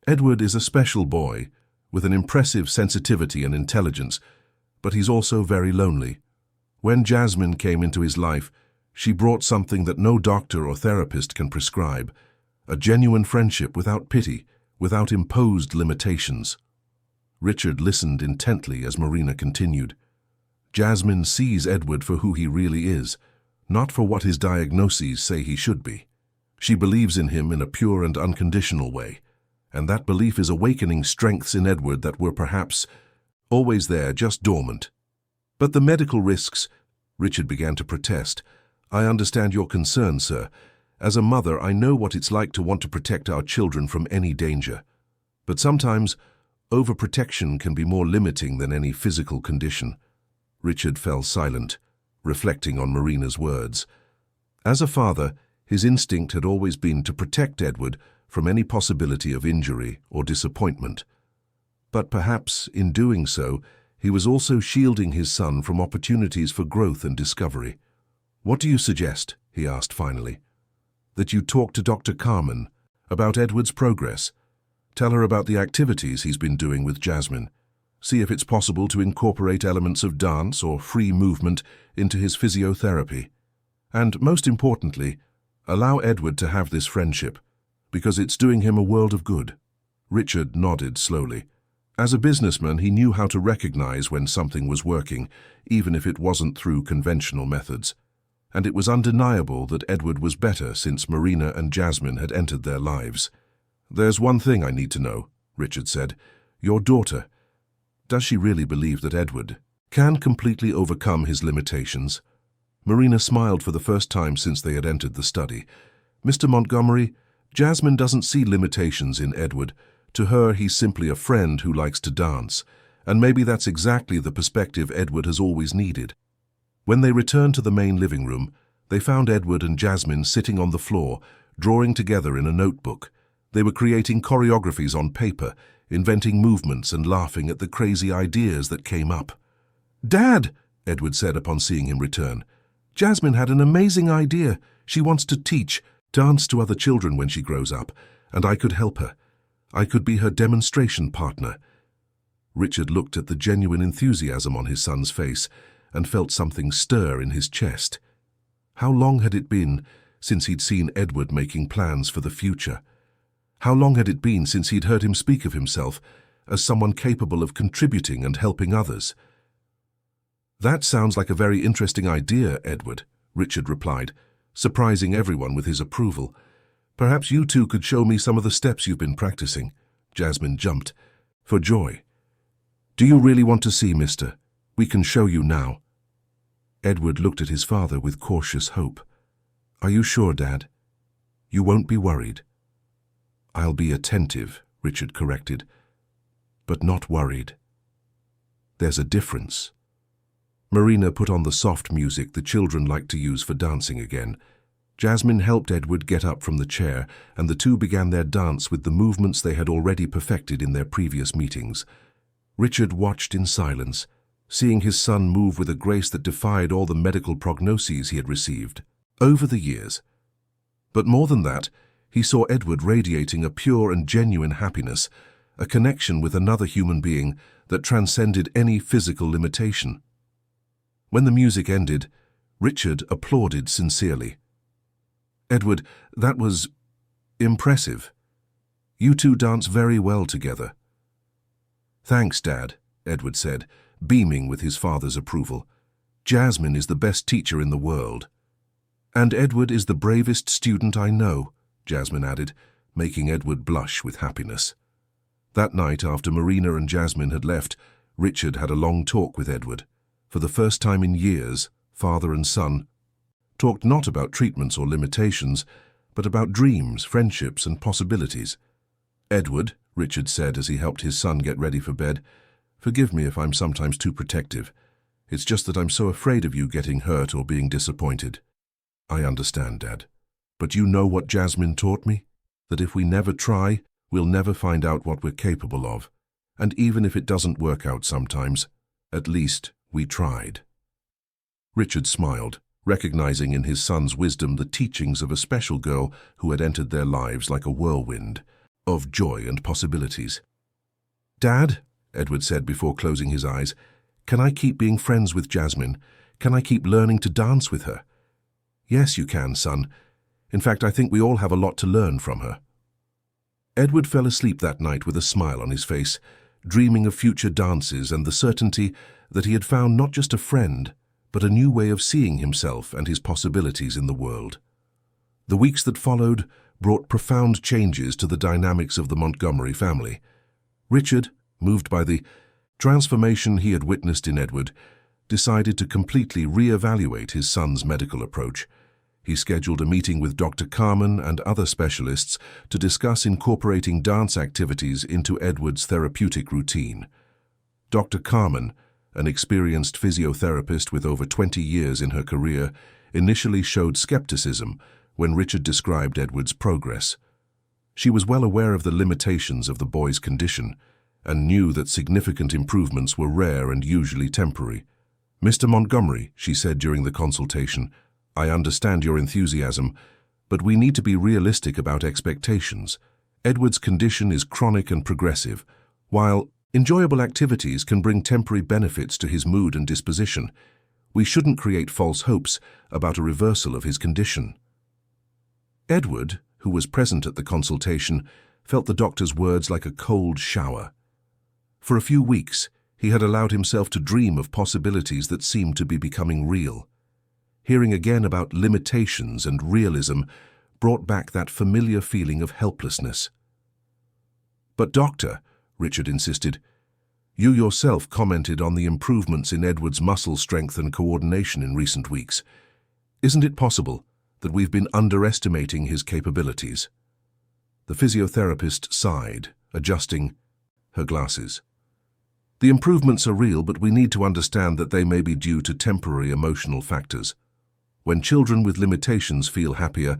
Speaker 1: "Edward is a special boy, with an impressive sensitivity and intelligence, but he's also very lonely. When Jasmine came into his life, she brought something that no doctor or therapist can prescribe, a genuine friendship without pity, without imposed limitations." Richard listened intently as Marina continued. "Jasmine sees Edward for who he really is, not for what his diagnoses say he should be. She believes in him in a pure and unconditional way, and that belief is awakening strengths in Edward that were perhaps always there, just dormant." "But the medical risks," Richard began to protest. "I understand your concern, sir. As a mother, I know what it's like to want to protect our children from any danger. But sometimes, overprotection can be more limiting than any physical condition." Richard fell silent, reflecting on Marina's words. As a father, his instinct had always been to protect Edward from any possibility of injury or disappointment. But perhaps, in doing so, he was also shielding his son from opportunities for growth and discovery. "What do you suggest?" he asked finally. "That you talk to Dr. Carmen about Edward's progress. Tell her about the activities he's been doing with Jasmine. See if it's possible to incorporate elements of dance or free movement into his physiotherapy. And most importantly, allow Edward to have this friendship, because it's doing him a world of good." Richard nodded slowly. As a businessman, he knew how to recognize when something was working, even if it wasn't through conventional methods. And it was undeniable that Edward was better since Marina and Jasmine had entered their lives. "There's one thing I need to know," Richard said. "Your daughter, does she really believe that Edward can completely overcome his limitations?" Marina smiled for the first time since they had entered the study. "Mr. Montgomery, Jasmine doesn't see limitations in Edward. To her, he's simply a friend who likes to dance, and maybe that's exactly the perspective Edward has always needed." When they returned to the main living room, they found Edward and Jasmine sitting on the floor, drawing together in a notebook. They were creating choreographies on paper, inventing movements and laughing at the crazy ideas that came up. "Dad," Edward said upon seeing him return, "Jasmine had an amazing idea. She wants to teach dance to other children when she grows up, and I could help her. I could be her demonstration partner." Richard looked at the genuine enthusiasm on his son's face and felt something stir in his chest. How long had it been since he'd seen Edward making plans for the future? How long had it been since he'd heard him speak of himself as someone capable of contributing and helping others? "That sounds like a very interesting idea, Edward," Richard replied, surprising everyone with his approval. "Perhaps you two could show me some of the steps you've been practicing." Jasmine jumped for joy. "Do you really want to see, mister? We can show you now." Edward looked at his father with cautious hope. "Are you sure, Dad? You won't be worried?" "I'll be attentive," Richard corrected, "but not worried. There's a difference." Marina put on the soft music the children liked to use for dancing again. Jasmine helped Edward get up from the chair, and the two began their dance with the movements they had already perfected in their previous meetings. Richard watched in silence, seeing his son move with a grace that defied all the medical prognoses he had received. over the years. But more than that, he saw Edward radiating a pure and genuine happiness, a connection with another human being that transcended any physical limitation. When the music ended, Richard applauded sincerely. "Edward, that was impressive. You two dance very well together." "Thanks, Dad," Edward said, beaming with his father's approval. "Jasmine is the best teacher in the world." "And Edward is the bravest student I know," Jasmine added, making Edward blush with happiness. That night, after Marina and Jasmine had left, Richard had a long talk with Edward. For the first time in years, father and son talked not about treatments or limitations, but about dreams, friendships, and possibilities. "Edward," Richard said as he helped his son get ready for bed, "forgive me if I'm sometimes too protective. It's just that I'm so afraid of you getting hurt or being disappointed." "I understand, Dad. But you know what Jasmine taught me? That if we never try, we'll never find out what we're capable of. And even if it doesn't work out sometimes, at least we tried." Richard smiled, recognizing in his son's wisdom the teachings of a special girl who had entered their lives like a whirlwind of joy and possibilities. "Dad," Edward said before closing his eyes, "can I keep being friends with Jasmine? Can I keep learning to dance with her?" "Yes, you can, son. In fact, I think we all have a lot to learn from her." Edward fell asleep that night with a smile on his face, dreaming of future dances and the certainty that he had found not just a friend, but a new way of seeing himself and his possibilities in the world. The weeks that followed brought profound changes to the dynamics of the Montgomery family. Richard, moved by the transformation he had witnessed in Edward, decided to completely re-evaluate his son's medical approach. He scheduled a meeting with Dr. Carmen and other specialists to discuss incorporating dance activities into Edward's therapeutic routine. Dr. Carmen, an experienced physiotherapist with over 20 years in her career, initially showed skepticism when Richard described Edward's progress. She was well aware of the limitations of the boy's condition and knew that significant improvements were rare and usually temporary. "Mr. Montgomery," she said during the consultation, "I understand your enthusiasm, but we need to be realistic about expectations. Edward's condition is chronic and progressive. While enjoyable activities can bring temporary benefits to his mood and disposition, we shouldn't create false hopes about a reversal of his condition." Edward, who was present at the consultation, felt the doctor's words like a cold shower. For a few weeks, he had allowed himself to dream of possibilities that seemed to be becoming real. Hearing again about limitations and realism brought back that familiar feeling of helplessness. "But doctor," Richard insisted, "you yourself commented on the improvements in Edward's muscle strength and coordination in recent weeks. Isn't it possible that we've been underestimating his capabilities?" The physiotherapist sighed, adjusting her glasses. "The improvements are real, but we need to understand that they may be due to temporary emotional factors. When children with limitations feel happier,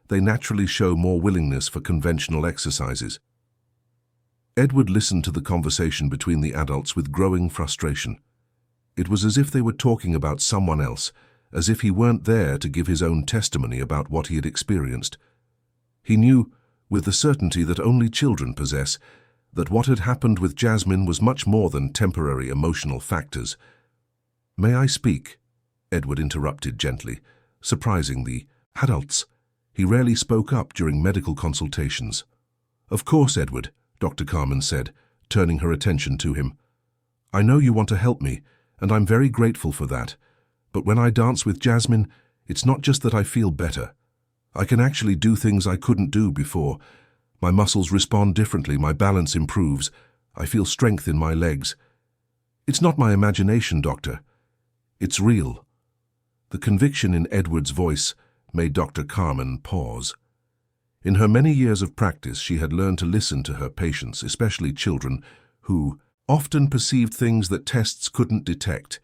Speaker 1: they naturally show more willingness for conventional exercises." Edward listened to the conversation between the adults with growing frustration. It was as if they were talking about someone else, as if he weren't there to give his own testimony about what he had experienced. He knew, with the certainty that only children possess, that what had happened with Jasmine was much more than temporary emotional factors. "May I speak?" Edward interrupted gently, surprising the adults. He rarely spoke up during medical consultations. "Of course, Edward," Dr. Carmen said, turning her attention to him. "I know you want to help me, and I'm very grateful for that. But when I dance with Jasmine, it's not just that I feel better. I can actually do things I couldn't do before. My muscles respond differently, my balance improves. I feel strength in my legs. It's not my imagination, doctor. It's real." The conviction in Edward's voice made Dr. Carmen pause. In her many years of practice, she had learned to listen to her patients, especially children, who often perceived things that tests couldn't detect.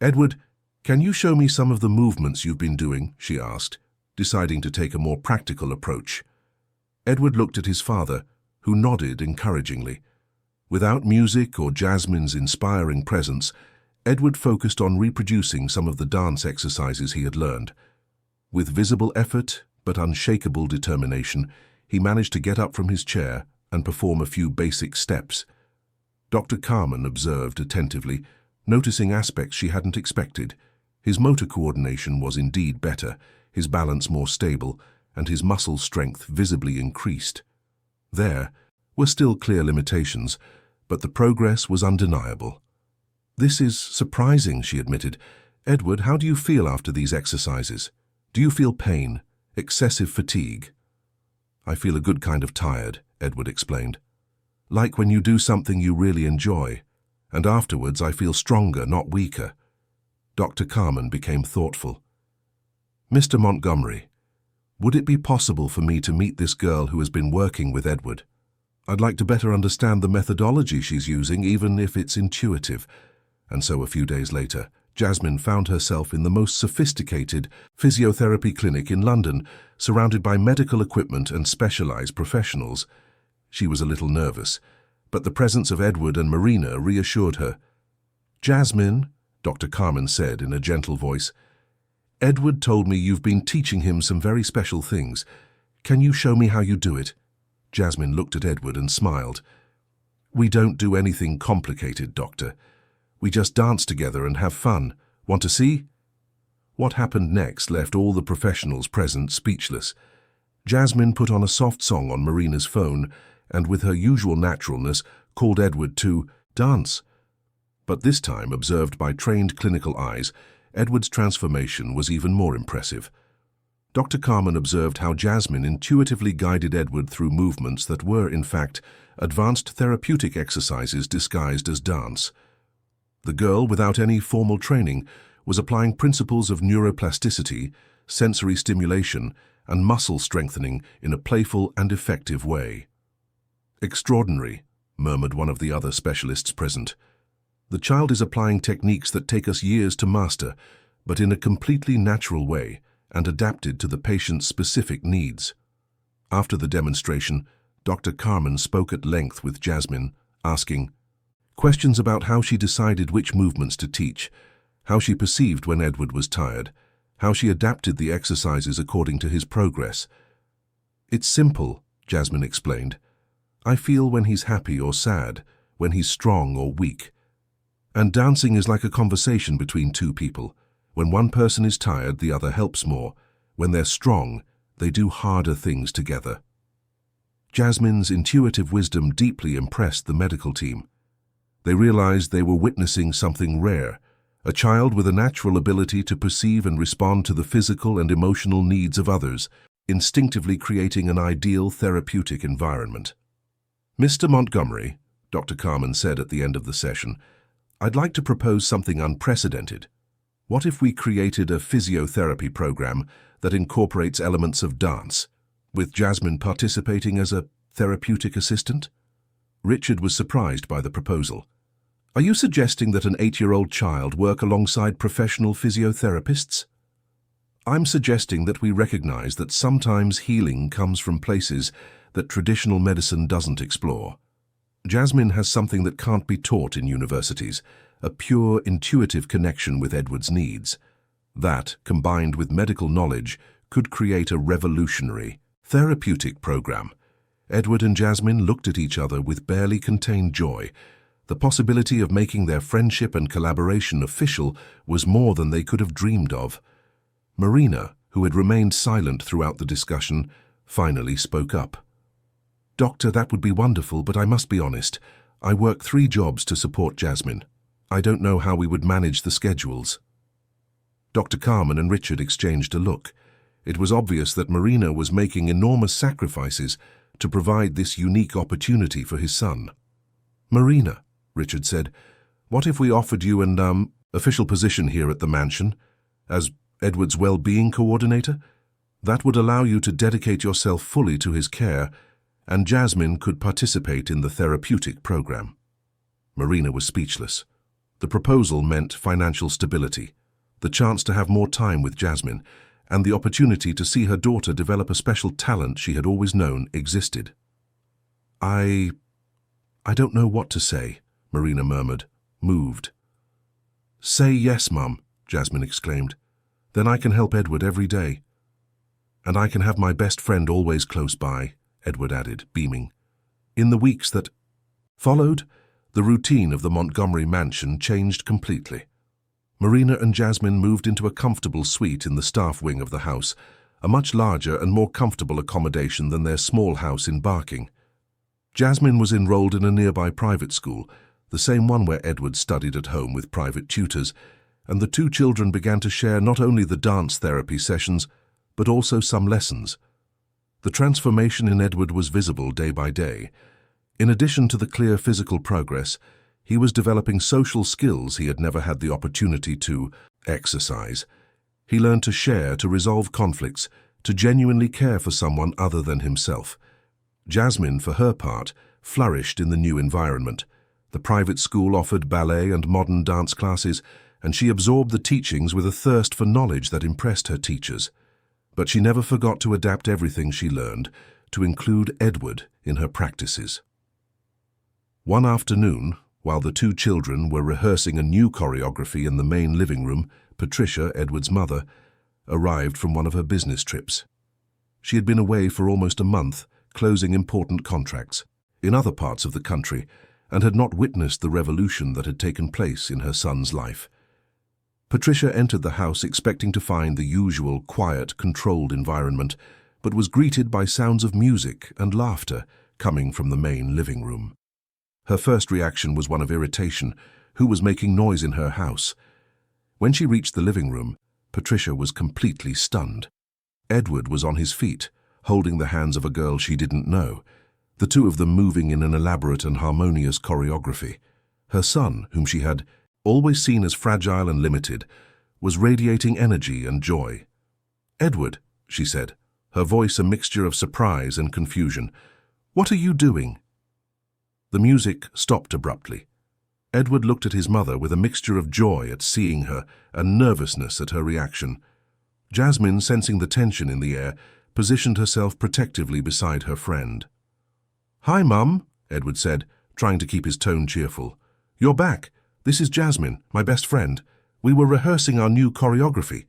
Speaker 1: "Edward, can you show me some of the movements you've been doing?" she asked, deciding to take a more practical approach. Edward looked at his father, who nodded encouragingly. Without music or Jasmine's inspiring presence, Edward focused on reproducing some of the dance exercises he had learned. With visible effort but unshakable determination, he managed to get up from his chair and perform a few basic steps. Dr. Carmen observed attentively, noticing aspects she hadn't expected. His motor coordination was indeed better, his balance more stable, and his muscle strength visibly increased. There were still clear limitations, but the progress was undeniable. "This is surprising," she admitted. "Edward, how do you feel after these exercises? Do you feel pain, excessive fatigue?" "I feel a good kind of tired," Edward explained. "Like when you do something you really enjoy, and afterwards I feel stronger, not weaker." Dr. Carmen became thoughtful. "Mr. Montgomery, would it be possible for me to meet this girl who has been working with Edward? I'd like to better understand the methodology she's using, even if it's intuitive." And so a few days later, Jasmine found herself in the most sophisticated physiotherapy clinic in London, surrounded by medical equipment and specialized professionals. She was a little nervous, but the presence of Edward and Marina reassured her. "Jasmine," Dr. Carmen said in a gentle voice, "Edward told me you've been teaching him some very special things. Can you show me how you do it?" Jasmine looked at Edward and smiled. "We don't do anything complicated, Doctor. We just dance together and have fun. Want to see?" What happened next left all the professionals present speechless. Jasmine put on a soft song on Marina's phone and, with her usual naturalness, called Edward to dance. But this time, observed by trained clinical eyes, Edward's transformation was even more impressive. Dr. Carmen observed how Jasmine intuitively guided Edward through movements that were, in fact, advanced therapeutic exercises disguised as dance. The girl, without any formal training, was applying principles of neuroplasticity, sensory stimulation, and muscle strengthening in a playful and effective way. "Extraordinary," murmured one of the other specialists present. "The child is applying techniques that take us years to master, but in a completely natural way and adapted to the patient's specific needs." After the demonstration, Dr. Carmen spoke at length with Jasmine, asking questions about how she decided which movements to teach, how she perceived when Edward was tired, how she adapted the exercises according to his progress. "It's simple," Jasmine explained. "I feel when he's happy or sad, when he's strong or weak. And dancing is like a conversation between two people. When one person is tired, the other helps more. When they're strong, they do harder things together." Jasmine's intuitive wisdom deeply impressed the medical team. They realized they were witnessing something rare, a child with a natural ability to perceive and respond to the physical and emotional needs of others, instinctively creating an ideal therapeutic environment. "Mr. Montgomery," Dr. Carmen said at the end of the session, "I'd like to propose something unprecedented. What if we created a physiotherapy program that incorporates elements of dance, with Jasmine participating as a therapeutic assistant?" Richard was surprised by the proposal. "Are you suggesting that an 8-year-old child work alongside professional physiotherapists?" "I'm suggesting that we recognize that sometimes healing comes from places that traditional medicine doesn't explore. Jasmine has something that can't be taught in universities, a pure, intuitive connection with Edward's needs. That, combined with medical knowledge, could create a revolutionary, therapeutic program." Edward and Jasmine looked at each other with barely contained joy. The possibility of making their friendship and collaboration official was more than they could have dreamed of. Marina, who had remained silent throughout the discussion, finally spoke up. "Doctor, that would be wonderful, but I must be honest. I work 3 jobs to support Jasmine. I don't know how we would manage the schedules." Dr. Carmen and Richard exchanged a look. It was obvious that Marina was making enormous sacrifices to provide this unique opportunity for his son. "Marina," Richard said, "what if we offered you an official position here at the mansion, as Edward's well-being coordinator? That would allow you to dedicate yourself fully to his care, and Jasmine could participate in the therapeutic program." Marina was speechless. The proposal meant financial stability, the chance to have more time with Jasmine, and the opportunity to see her daughter develop a special talent she had always known existed. I don't know what to say," Marina murmured, moved. "Say yes, Mum," Jasmine exclaimed. "Then I can help Edward every day. And I can have my best friend always close by, Edward added, beaming. In the weeks that followed, the routine of the Montgomery mansion changed completely. Marina and Jasmine moved into a comfortable suite in the staff wing of the house, a much larger and more comfortable accommodation than their small house in Barking. Jasmine was enrolled in a nearby private school, the same one where Edward studied at home with private tutors, and the two children began to share not only the dance therapy sessions, but also some lessons. The transformation in Edward was visible day by day. In addition to the clear physical progress, he was developing social skills he had never had the opportunity to exercise. He learned to share, to resolve conflicts, to genuinely care for someone other than himself. Jasmine, for her part, flourished in the new environment. The private school offered ballet and modern dance classes, and she absorbed the teachings with a thirst for knowledge that impressed her teachers. But she never forgot to adapt everything she learned, to include Edward in her practices. One afternoon, while the two children were rehearsing a new choreography in the main living room, Patricia, Edward's mother, arrived from one of her business trips. She had been away for almost a month, closing important contracts in other parts of the country, and had not witnessed the revolution that had taken place in her son's life. Patricia entered the house expecting to find the usual quiet, controlled environment, but was greeted by sounds of music and laughter coming from the main living room. Her first reaction was one of irritation. Who was making noise in her house? When she reached the living room, Patricia was completely stunned. Edward was on his feet, holding the hands of a girl she didn't know, the two of them moving in an elaborate and harmonious choreography. Her son, whom she had always seen as fragile and limited, was radiating energy and joy. "Edward," she said, her voice a mixture of surprise and confusion, "what are you doing?" The music stopped abruptly. Edward looked at his mother with a mixture of joy at seeing her and nervousness at her reaction. Jasmine, sensing the tension in the air, positioned herself protectively beside her friend. "Hi, Mum," Edward said, trying to keep his tone cheerful. "You're back. This is Jasmine, my best friend. We were rehearsing our new choreography."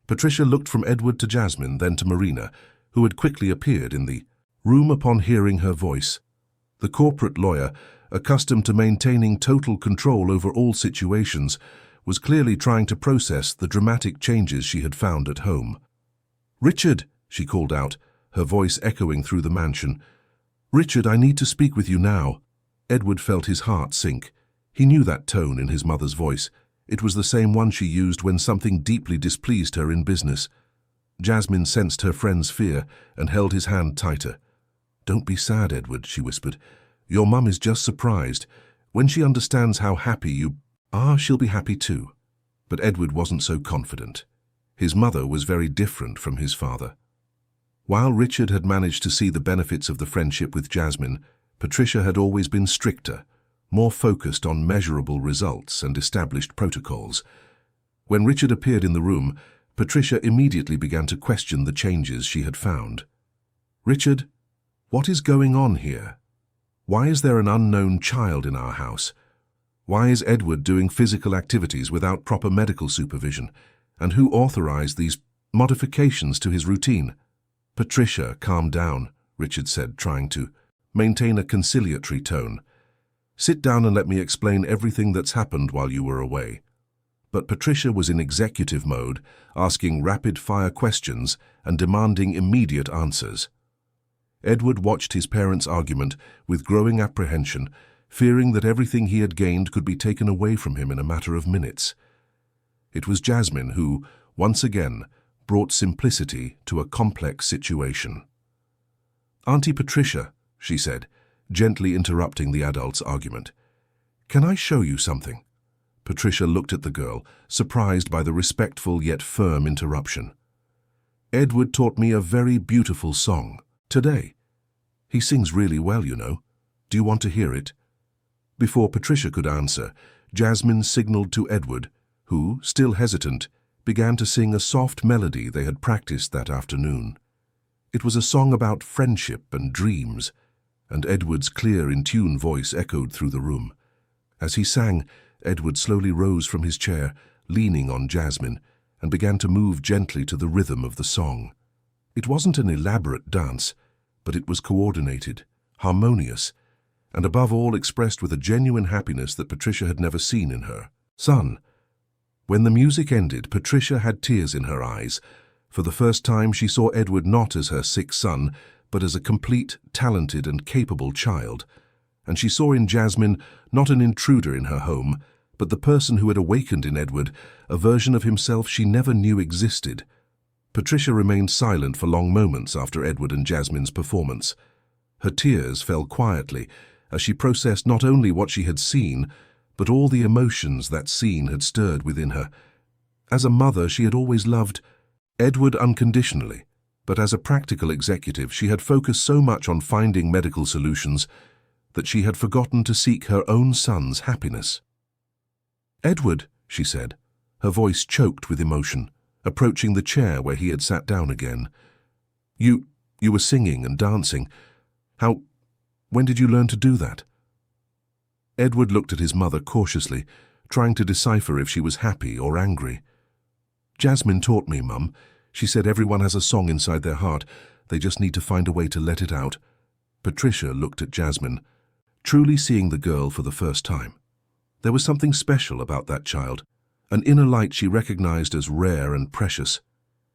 Speaker 1: Patricia looked from Edward to Jasmine, then to Marina, who had quickly appeared in the room upon hearing her voice. The corporate lawyer, accustomed to maintaining total control over all situations, was clearly trying to process the dramatic changes she had found at home. "Richard," she called out, her voice echoing through the mansion. "Richard, I need to speak with you now." Edward felt his heart sink. He knew that tone in his mother's voice. It was the same one she used when something deeply displeased her in business. Jasmine sensed her friend's fear and held his hand tighter. "Don't be sad, Edward," she whispered. "Your mum is just surprised. When she understands how happy you are, she'll be happy too." But Edward wasn't so confident. His mother was very different from his father. While Richard had managed to see the benefits of the friendship with Jasmine, Patricia had always been stricter, more focused on measurable results and established protocols. When Richard appeared in the room, Patricia immediately began to question the changes she had found. "Richard, what is going on here? Why is there an unknown child in our house? Why is Edward doing physical activities without proper medical supervision? And who authorized these modifications to his routine?" "Patricia, calm down," Richard said, trying to maintain a conciliatory tone. "Sit down and let me explain everything that's happened while you were away." But Patricia was in executive mode, asking rapid-fire questions and demanding immediate answers. Edward watched his parents' argument with growing apprehension, fearing that everything he had gained could be taken away from him in a matter of minutes. It was Jasmine who, once again, brought simplicity to a complex situation. "Auntie Patricia," she said, gently interrupting the adult's argument, "can I show you something?" Patricia looked at the girl, surprised by the respectful yet firm interruption. "Edward taught me a very beautiful song today. He sings really well, you know. Do you want to hear it?" Before Patricia could answer, Jasmine signaled to Edward, who, still hesitant, began to sing a soft melody they had practiced that afternoon. It was a song about friendship and dreams, and Edward's clear, in-tune voice echoed through the room. As he sang, Edward slowly rose from his chair, leaning on Jasmine, and began to move gently to the rhythm of the song. It wasn't an elaborate dance, but it was coordinated, harmonious, and above all expressed with a genuine happiness that Patricia had never seen in her son. When the music ended, Patricia had tears in her eyes. For the first time, she saw Edward not as her sick son, but as a complete, talented and capable child. And she saw in Jasmine not an intruder in her home, but the person who had awakened in Edward a version of himself she never knew existed. Patricia remained silent for long moments after Edward and Jasmine's performance. Her tears fell quietly as she processed not only what she had seen, but all the emotions that scene had stirred within her. As a mother, she had always loved Edward unconditionally, but as a practical executive, she had focused so much on finding medical solutions that she had forgotten to seek her own son's happiness. "Edward," she said, her voice choked with emotion, approaching the chair where he had sat down again. You were singing and dancing. When did you learn to do that?" Edward looked at his mother cautiously, trying to decipher if she was happy or angry. "Jasmine taught me, Mum. She said everyone has a song inside their heart. They just need to find a way to let it out." Patricia looked at Jasmine, truly seeing the girl for the first time. There was something special about that child, an inner light she recognized as rare and precious.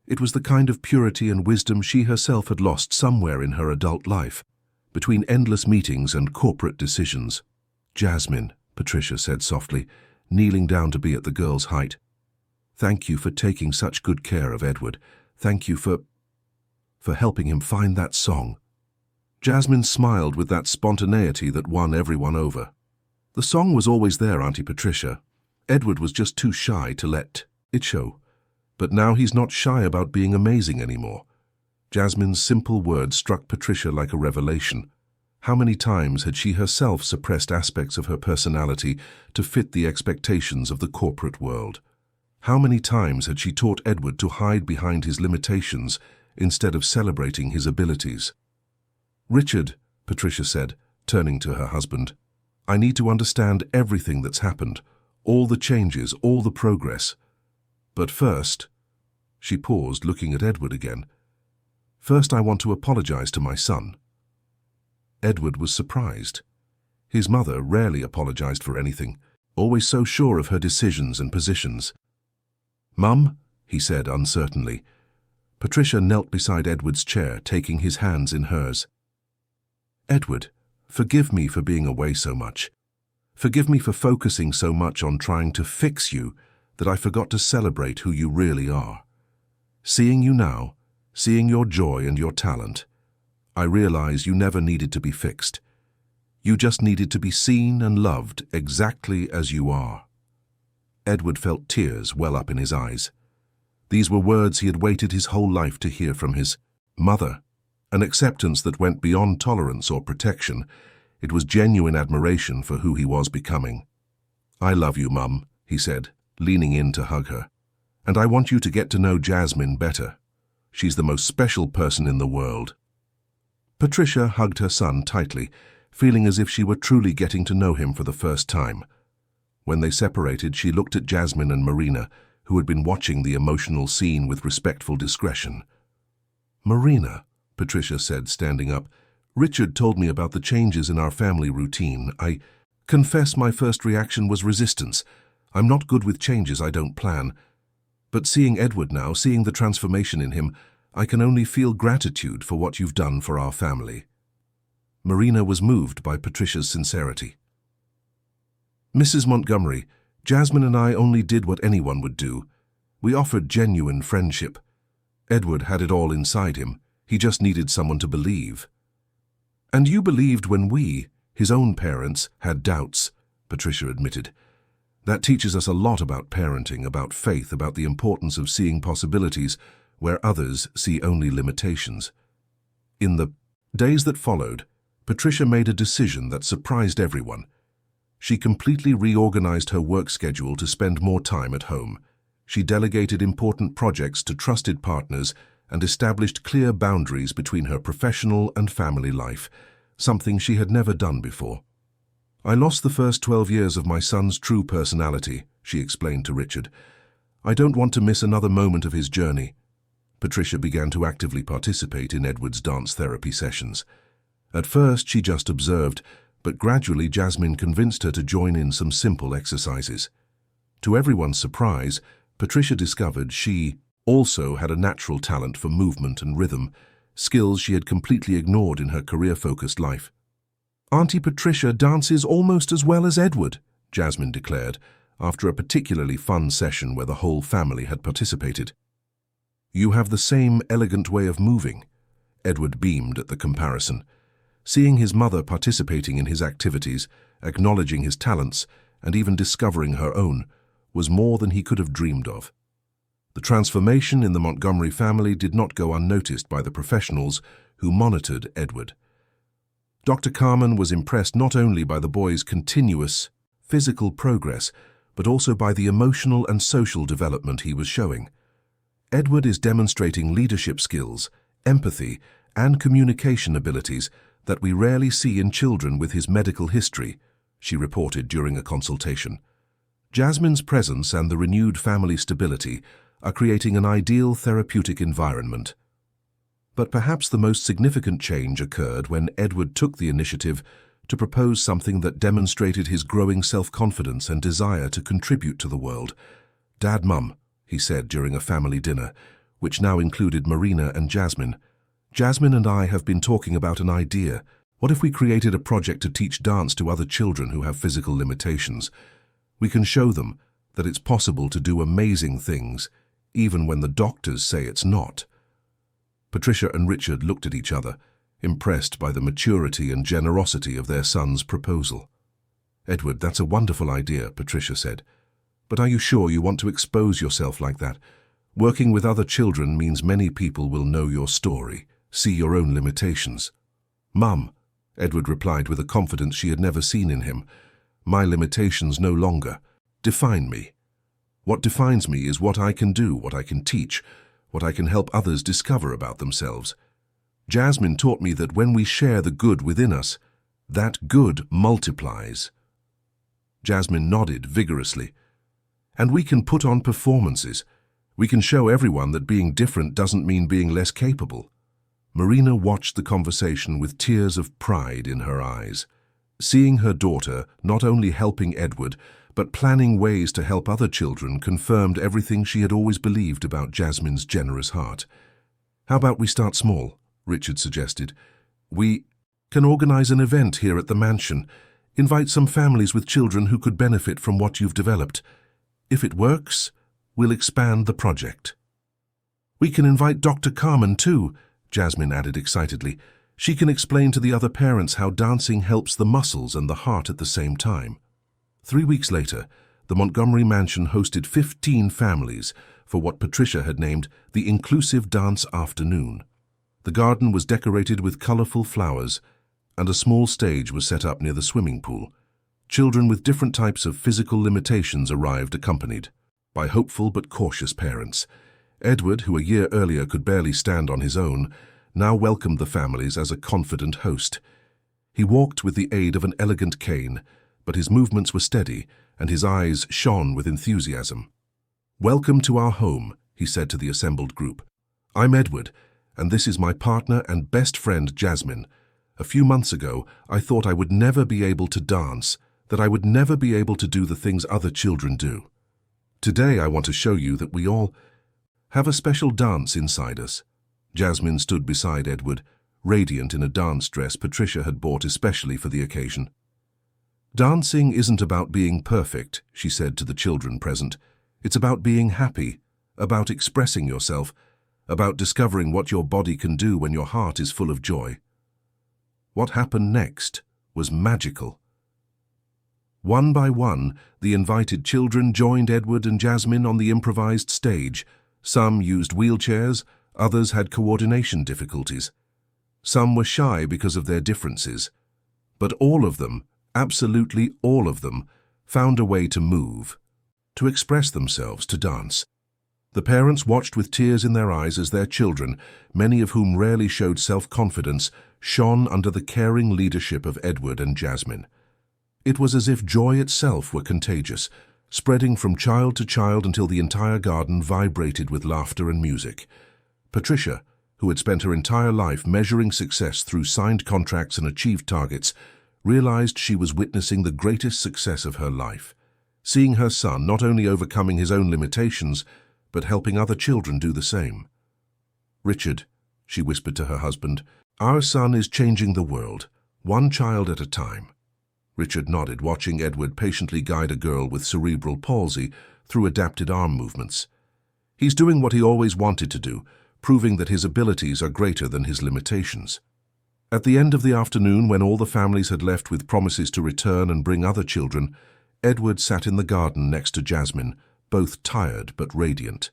Speaker 1: It was the kind of purity and wisdom she herself had lost somewhere in her adult life, between endless meetings and corporate decisions. "Jasmine," Patricia said softly, kneeling down to be at the girl's height. "Thank you for taking such good care of Edward. Thank you for helping him find that song." Jasmine smiled with that spontaneity that won everyone over. "The song was always there, Auntie Patricia. Edward was just too shy to let it show. But now he's not shy about being amazing anymore." Jasmine's simple words struck Patricia like a revelation. How many times had she herself suppressed aspects of her personality to fit the expectations of the corporate world? How many times had she taught Edward to hide behind his limitations instead of celebrating his abilities? "Richard," Patricia said, turning to her husband, "I need to understand everything that's happened, all the changes, all the progress. But first," she paused, looking at Edward again, "first I want to apologize to my son." Edward was surprised. His mother rarely apologized for anything, always so sure of her decisions and positions. "Mum," he said uncertainly. Patricia knelt beside Edward's chair, taking his hands in hers. "Edward, forgive me for being away so much. Forgive me for focusing so much on trying to fix you that I forgot to celebrate who you really are. Seeing you now, seeing your joy and your talent, I realize you never needed to be fixed. You just needed to be seen and loved exactly as you are." Edward felt tears well up in his eyes. These were words he had waited his whole life to hear from his mother, an acceptance that went beyond tolerance or protection. It was genuine admiration for who he was becoming. "I love you, Mum," he said, leaning in to hug her. "And I want you to get to know Jasmine better. She's the most special person in the world." Patricia hugged her son tightly, feeling as if she were truly getting to know him for the first time. When they separated, she looked at Jasmine and Marina, who had been watching the emotional scene with respectful discretion. "Marina," Patricia said, standing up, "Richard told me about the changes in our family routine. I confess my first reaction was resistance. I'm not good with changes I don't plan. But seeing Edward now, seeing the transformation in him, I can only feel gratitude for what you've done for our family." Marina was moved by Patricia's sincerity. "Mrs. Montgomery, Jasmine and I only did what anyone would do. We offered genuine friendship. Edward had it all inside him. He just needed someone to believe." "And you believed when we, his own parents, had doubts," Patricia admitted. "That teaches us a lot about parenting, about faith, about the importance of seeing possibilities where others see only limitations." In the days that followed, Patricia made a decision that surprised everyone. She completely reorganized her work schedule to spend more time at home. She delegated important projects to trusted partners and established clear boundaries between her professional and family life, something she had never done before. "I lost the first 12 years of my son's true personality," she explained to Richard. "I don't want to miss another moment of his journey. Patricia began to actively participate in Edward's dance therapy sessions. At first, she just observed, but gradually Jasmine convinced her to join in some simple exercises. To everyone's surprise, Patricia discovered she also had a natural talent for movement and rhythm, skills she had completely ignored in her career-focused life. "Auntie Patricia dances almost as well as Edward," Jasmine declared, after a particularly fun session where the whole family had participated. "You have the same elegant way of moving," Edward beamed at the comparison. Seeing his mother participating in his activities, acknowledging his talents, and even discovering her own, was more than he could have dreamed of. The transformation in the Montgomery family did not go unnoticed by the professionals who monitored Edward. Dr. Carmen was impressed not only by the boy's continuous physical progress, but also by the emotional and social development he was showing. "Edward is demonstrating leadership skills, empathy, and communication abilities that we rarely see in children with his medical history," she reported during a consultation. Jasmine's presence and the renewed family stability are creating an ideal therapeutic environment. But perhaps the most significant change occurred when Edward took the initiative to propose something that demonstrated his growing self-confidence and desire to contribute to the world. "Dad, Mum," he said during a family dinner, which now included Marina and Jasmine. "Jasmine and I have been talking about an idea. What if we created a project to teach dance to other children who have physical limitations? We can show them that it's possible to do amazing things, even when the doctors say it's not." Patricia and Richard looked at each other, impressed by the maturity and generosity of their son's proposal. "Edward, that's a wonderful idea," Patricia said. "But are you sure you want to expose yourself like that? Working with other children means many people will know your story, see your own limitations." "Mum," Edward replied with a confidence she had never seen in him, "my limitations no longer define me. What defines me is what I can do, what I can teach, what I can help others discover about themselves. Jasmine taught me that when we share the good within us, that good multiplies." Jasmine nodded vigorously. "And we can put on performances. We can show everyone that being different doesn't mean being less capable." Marina watched the conversation with tears of pride in her eyes. Seeing her daughter not only helping Edward, but planning ways to help other children confirmed everything she had always believed about Jasmine's generous heart. "How about we start small?" Richard suggested. "We can organize an event here at the mansion, invite some families with children who could benefit from what you've developed. If it works, we'll expand the project." "We can invite Dr. Carmen too," Jasmine added excitedly. "She can explain to the other parents how dancing helps the muscles and the heart at the same time." 3 weeks later, the Montgomery mansion hosted 15 families for what Patricia had named the Inclusive Dance Afternoon. The garden was decorated with colorful flowers, and a small stage was set up near the swimming pool. Children with different types of physical limitations arrived accompanied by hopeful but cautious parents. Edward, who a year earlier could barely stand on his own, now welcomed the families as a confident host. He walked with the aid of an elegant cane, but his movements were steady and his eyes shone with enthusiasm. "Welcome to our home," he said to the assembled group. "I'm Edward, and this is my partner and best friend Jasmine. A few months ago, I thought I would never be able to dance, that I would never be able to do the things other children do. Today I want to show you that we all have a special dance inside us." Jasmine stood beside Edward, radiant in a dance dress Patricia had bought especially for the occasion. "Dancing isn't about being perfect," she said to the children present. "It's about being happy, about expressing yourself, about discovering what your body can do when your heart is full of joy." What happened next was magical. One by one, the invited children joined Edward and Jasmine on the improvised stage. Some used wheelchairs, others had coordination difficulties. Some were shy because of their differences. But all of them, absolutely all of them, found a way to move, to express themselves, to dance. The parents watched with tears in their eyes as their children, many of whom rarely showed self-confidence, shone under the caring leadership of Edward and Jasmine. It was as if joy itself were contagious, spreading from child to child until the entire garden vibrated with laughter and music. Patricia, who had spent her entire life measuring success through signed contracts and achieved targets, realized she was witnessing the greatest success of her life, seeing her son not only overcoming his own limitations, but helping other children do the same. "Richard," she whispered to her husband, "our son is changing the world, one child at a time." Richard nodded, watching Edward patiently guide a girl with cerebral palsy through adapted arm movements. "He's doing what he always wanted to do, proving that his abilities are greater than his limitations." At the end of the afternoon, when all the families had left with promises to return and bring other children, Edward sat in the garden next to Jasmine, both tired but radiant.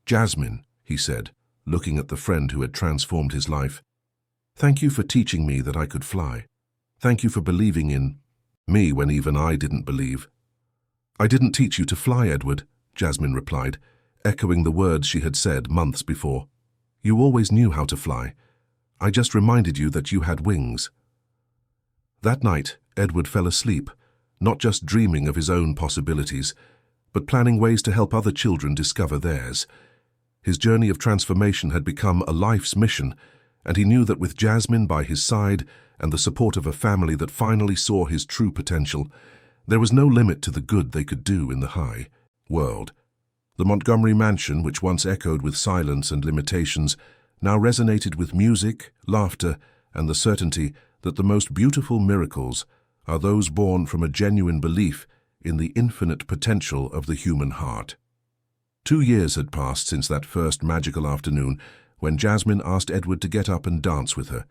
Speaker 1: "Jasmine," he said, looking at the friend who had transformed his life, "thank you for teaching me that I could fly. Thank you for believing in me when even I didn't believe." "I didn't teach you to fly, Edward," Jasmine replied, echoing the words she had said months before. "You always knew how to fly. I just reminded you that you had wings." That night, Edward fell asleep, not just dreaming of his own possibilities, but planning ways to help other children discover theirs. His journey of transformation had become a life's mission, and he knew that with Jasmine by his side and the support of a family that finally saw his true potential, there was no limit to the good they could do in the high world. The Montgomery mansion, which once echoed with silence and limitations, now resonated with music, laughter, and the certainty that the most beautiful miracles are those born from a genuine belief in the infinite potential of the human heart. 2 years had passed since that first magical afternoon when Jasmine asked Edward to get up and dance with her.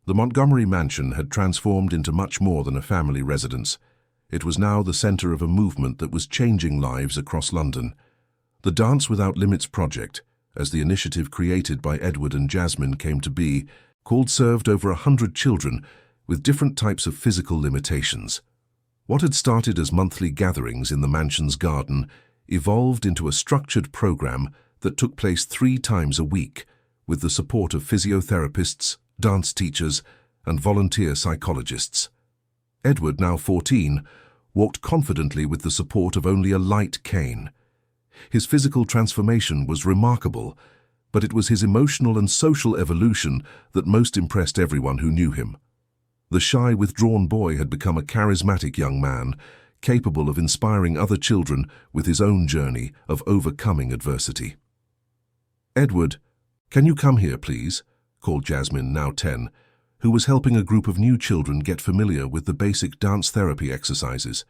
Speaker 1: The Montgomery mansion had transformed into much more than a family residence. It was now the center of a movement that was changing lives across London. The Dance Without Limits project, as the initiative created by Edward and Jasmine came to be, served over 100 children with different types of physical limitations. What had started as monthly gatherings in the mansion's garden evolved into a structured program that took place 3 times a week, with the support of physiotherapists, dance teachers, and volunteer psychologists. Edward, now 14, walked confidently with the support of only a light cane. His physical transformation was remarkable, but it was his emotional and social evolution that most impressed everyone who knew him. The shy, withdrawn boy had become a charismatic young man, capable of inspiring other children with his own journey of overcoming adversity. "Edward, can you come here, please?" called Jasmine, now 10, who was helping a group of new children get familiar with the basic dance therapy exercises.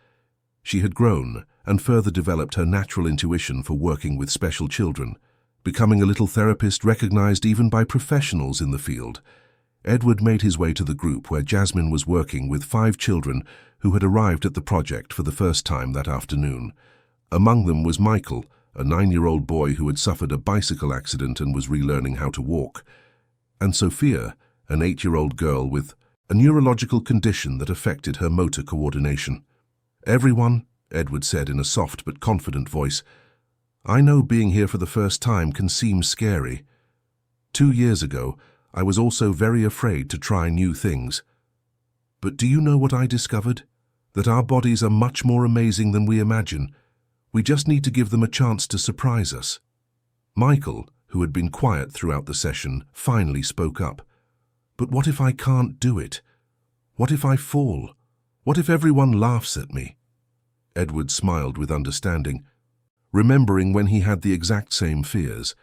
Speaker 1: She had grown and further developed her natural intuition for working with special children, becoming a little therapist recognized even by professionals in the field. Edward made his way to the group where Jasmine was working with 5 children who had arrived at the project for the first time that afternoon. Among them was Michael, a 9-year-old boy who had suffered a bicycle accident and was relearning how to walk, and Sophia, an 8-year-old girl with a neurological condition that affected her motor coordination. "Everyone," Edward said in a soft but confident voice, "I know being here for the first time can seem scary. 2 years ago, I was also very afraid to try new things. But do you know what I discovered? That our bodies are much more amazing than we imagine. We just need to give them a chance to surprise us." Michael, who had been quiet throughout the session, finally spoke up. "But what if I can't do it? What if I fall? What if everyone laughs at me?" Edward smiled with understanding, remembering when he had the exact same fears.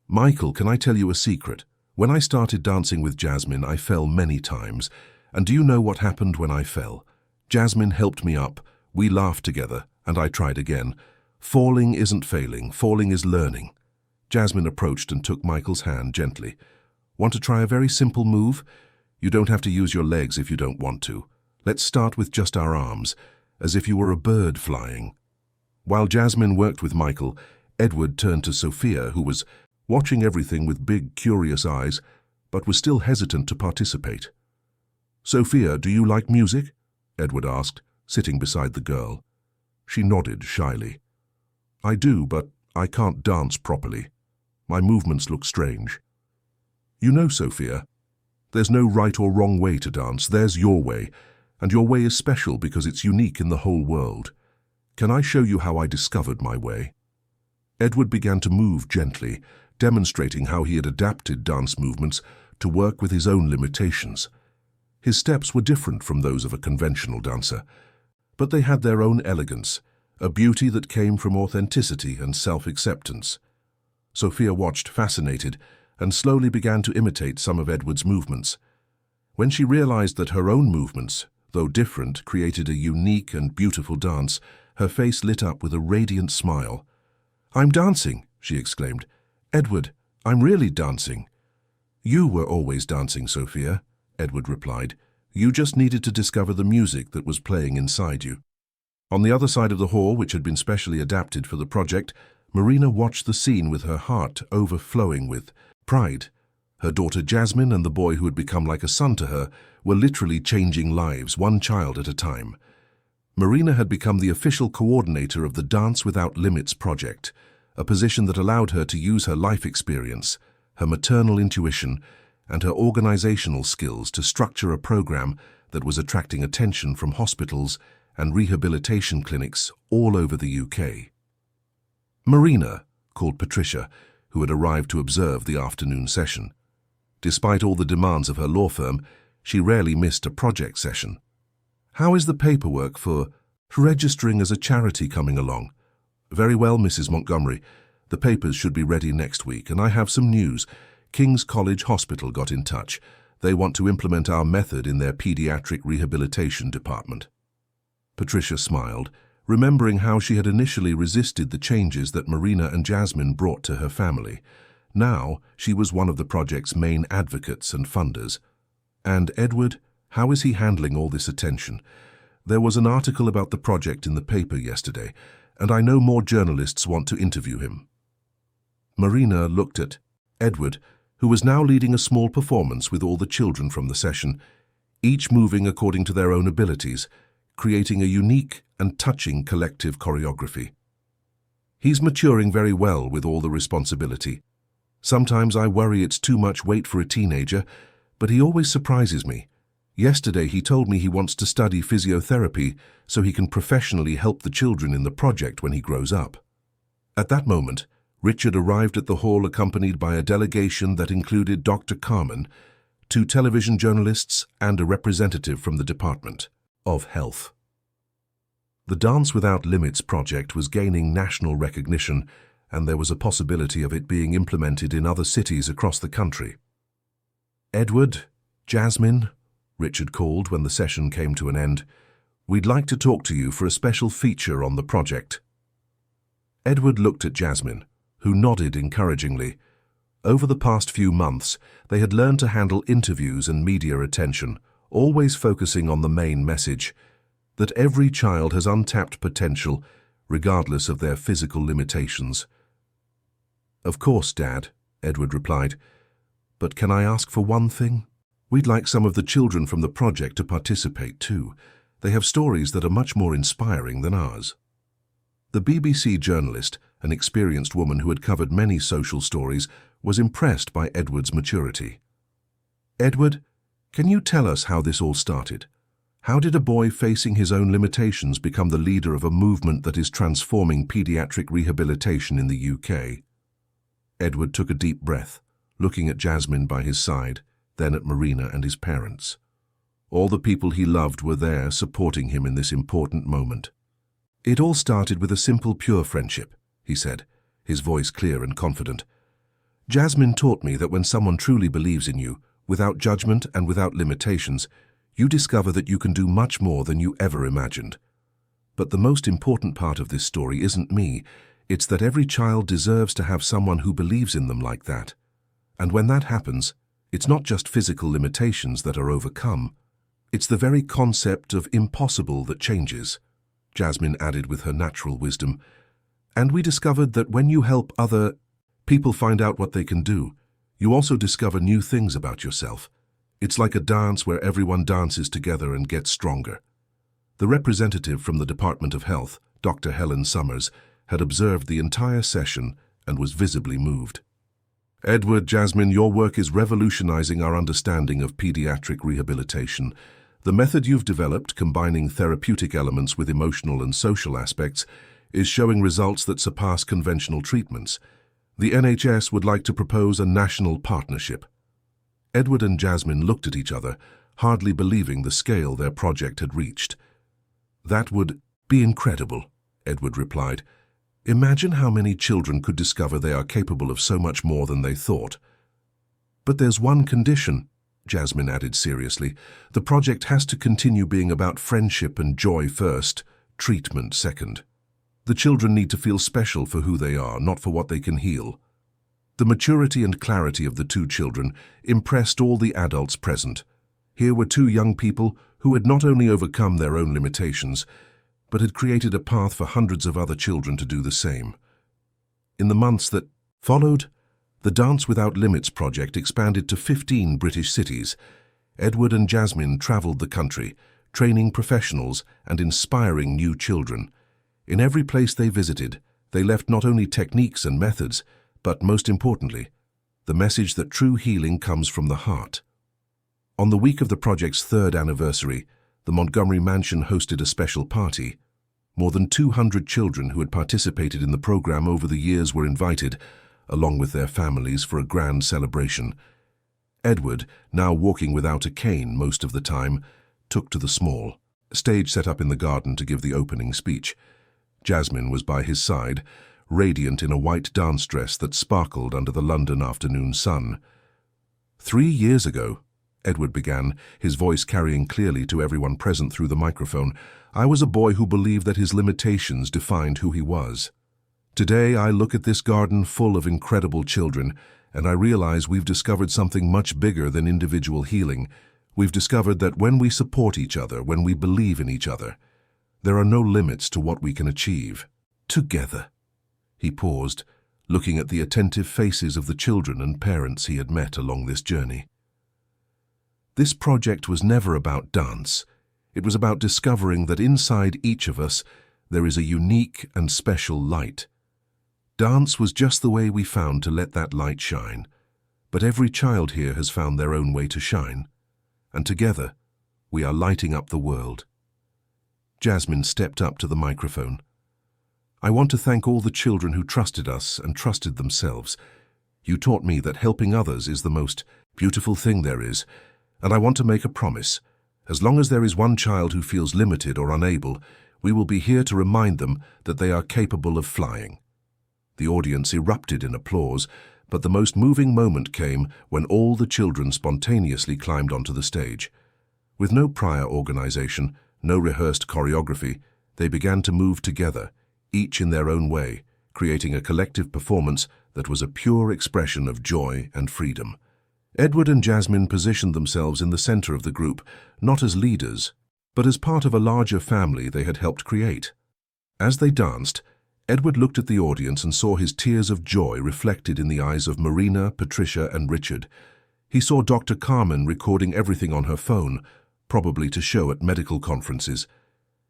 Speaker 1: "Michael, can I tell you a secret? When I started dancing with Jasmine, I fell many times. And do you know what happened when I fell? Jasmine helped me up, we laughed together, and I tried again. Falling isn't failing, falling is learning." Jasmine approached and took Michael's hand gently. "Want to try a very simple move? You don't have to use your legs if you don't want to. Let's start with just our arms, as if you were a bird flying." While Jasmine worked with Michael, Edward turned to Sophia, who was watching everything with big, curious eyes, but was still hesitant to participate. "Sophia, do you like music?" Edward asked, sitting beside the girl. She nodded shyly. "I do, but I can't dance properly. My movements look strange." "You know, Sophia, there's no right or wrong way to dance. There's your way, and your way is special because it's unique in the whole world. Can I show you how I discovered my way?" Edward began to move gently, demonstrating how he had adapted dance movements to work with his own limitations. His steps were different from those of a conventional dancer, but they had their own elegance, a beauty that came from authenticity and self-acceptance. Sophia watched fascinated and slowly began to imitate some of Edward's movements. When she realized that her own movements, though different, created a unique and beautiful dance, her face lit up with a radiant smile. "I'm dancing," she exclaimed. "Edward, I'm really dancing." "You were always dancing, Sophia," Edward replied. "You just needed to discover the music that was playing inside you." On the other side of the hall, which had been specially adapted for the project, Marina watched the scene with her heart overflowing with pride. Her daughter Jasmine and the boy who had become like a son to her were literally changing lives, one child at a time. Marina had become the official coordinator of the Dance Without Limits project, a position that allowed her to use her life experience, her maternal intuition, and her organizational skills to structure a program that was attracting attention from hospitals and rehabilitation clinics all over the UK. Marina called Patricia, who had arrived to observe the afternoon session. Despite all the demands of her law firm, she rarely missed a project session. "How is the paperwork for registering as a charity coming along?" "Very well, Mrs. Montgomery. The papers should be ready next week, and I have some news. King's College Hospital got in touch. They want to implement our method in their pediatric rehabilitation department." Patricia smiled, remembering how she had initially resisted the changes that Marina and Jasmine brought to her family. Now she was one of the project's main advocates and funders. "And Edward, how is he handling all this attention? There was an article about the project in the paper yesterday, and I know more journalists want to interview him." Marina looked at Edward, who was now leading a small performance with all the children from the session, each moving according to their own abilities, creating a unique and touching collective choreography. "He's maturing very well with all the responsibility. Sometimes I worry it's too much weight for a teenager, but he always surprises me. Yesterday he told me he wants to study physiotherapy so he can professionally help the children in the project when he grows up." At that moment, Richard arrived at the hall accompanied by a delegation that included Dr. Carmen, 2 television journalists, and a representative from the Department of Health. The Dance Without Limits project was gaining national recognition, and there was a possibility of it being implemented in other cities across the country. "Edward, Jasmine," Richard called when the session came to an end, "we'd like to talk to you for a special feature on the project." Edward looked at Jasmine, who nodded encouragingly. Over the past few months, they had learned to handle interviews and media attention, always focusing on the main message, that every child has untapped potential, regardless of their physical limitations. "Of course, Dad," Edward replied, "but can I ask for one thing? We'd like some of the children from the project to participate too. They have stories that are much more inspiring than ours." The BBC journalist, an experienced woman who had covered many social stories, was impressed by Edward's maturity. "Edward, can you tell us how this all started? How did a boy facing his own limitations become the leader of a movement that is transforming pediatric rehabilitation in the UK?" Edward took a deep breath, looking at Jasmine by his side, then at Marina and his parents. All the people he loved were there supporting him in this important moment. "It all started with a simple, pure friendship," he said, his voice clear and confident. "Jasmine taught me that when someone truly believes in you, without judgment and without limitations, you discover that you can do much more than you ever imagined. But the most important part of this story isn't me, it's that every child deserves to have someone who believes in them like that. And when that happens, it's not just physical limitations that are overcome, it's the very concept of impossible that changes," Jasmine added with her natural wisdom. "And we discovered that when you help other people find out what they can do, you also discover new things about yourself. It's like a dance where everyone dances together and gets stronger." The representative from the Department of Health, Dr. Helen Summers, had observed the entire session and was visibly moved. "Edward, Jasmine, your work is revolutionizing our understanding of pediatric rehabilitation. The method you've developed, combining therapeutic elements with emotional and social aspects, is showing results that surpass conventional treatments. The NHS would like to propose a national partnership. Edward and Jasmine looked at each other, hardly believing the scale their project had reached. "That would be incredible," Edward replied. "Imagine how many children could discover they are capable of so much more than they thought." "But there's one condition," Jasmine added seriously. "The project has to continue being about friendship and joy first, treatment second. The children need to feel special for who they are, not for what they can heal." The maturity and clarity of the two children impressed all the adults present. Here were two young people who had not only overcome their own limitations, but had created a path for hundreds of other children to do the same. In the months that followed, the Dance Without Limits project expanded to 15 British cities. Edward and Jasmine traveled the country, training professionals and inspiring new children. In every place they visited, they left not only techniques and methods, but most importantly, the message that true healing comes from the heart. On the week of the project's 3rd anniversary, the Montgomery Mansion hosted a special party. More than 200 children who had participated in the program over the years were invited, along with their families, for a grand celebration. Edward, now walking without a cane most of the time, took to the small stage set up in the garden to give the opening speech. Jasmine was by his side, radiant in a white dance dress that sparkled under the London afternoon sun. "3 years ago," Edward began, his voice carrying clearly to everyone present through the microphone, "I was a boy who believed that his limitations defined who he was. Today I look at this garden full of incredible children, and I realize we've discovered something much bigger than individual healing. We've discovered that when we support each other, when we believe in each other, there are no limits to what we can achieve. Together." He paused, looking at the attentive faces of the children and parents he had met along this journey. This project was never about dance. It was about discovering that inside each of us there is a unique and special light. Dance was just the way we found to let that light shine, but every child here has found their own way to shine, and together we are lighting up the world. Jasmine stepped up to the microphone. "I want to thank all the children who trusted us and trusted themselves. You taught me that helping others is the most beautiful thing there is, and I want to make a promise. As long as there is one child who feels limited or unable, we will be here to remind them that they are capable of flying." The audience erupted in applause, but the most moving moment came when all the children spontaneously climbed onto the stage. With no prior organization, no rehearsed choreography, they began to move together, each in their own way, creating a collective performance that was a pure expression of joy and freedom. Edward and Jasmine positioned themselves in the center of the group, not as leaders, but as part of a larger family they had helped create. As they danced, Edward looked at the audience and saw his tears of joy reflected in the eyes of Marina, Patricia, and Richard. He saw Dr. Carmen recording everything on her phone, probably to show at medical conferences.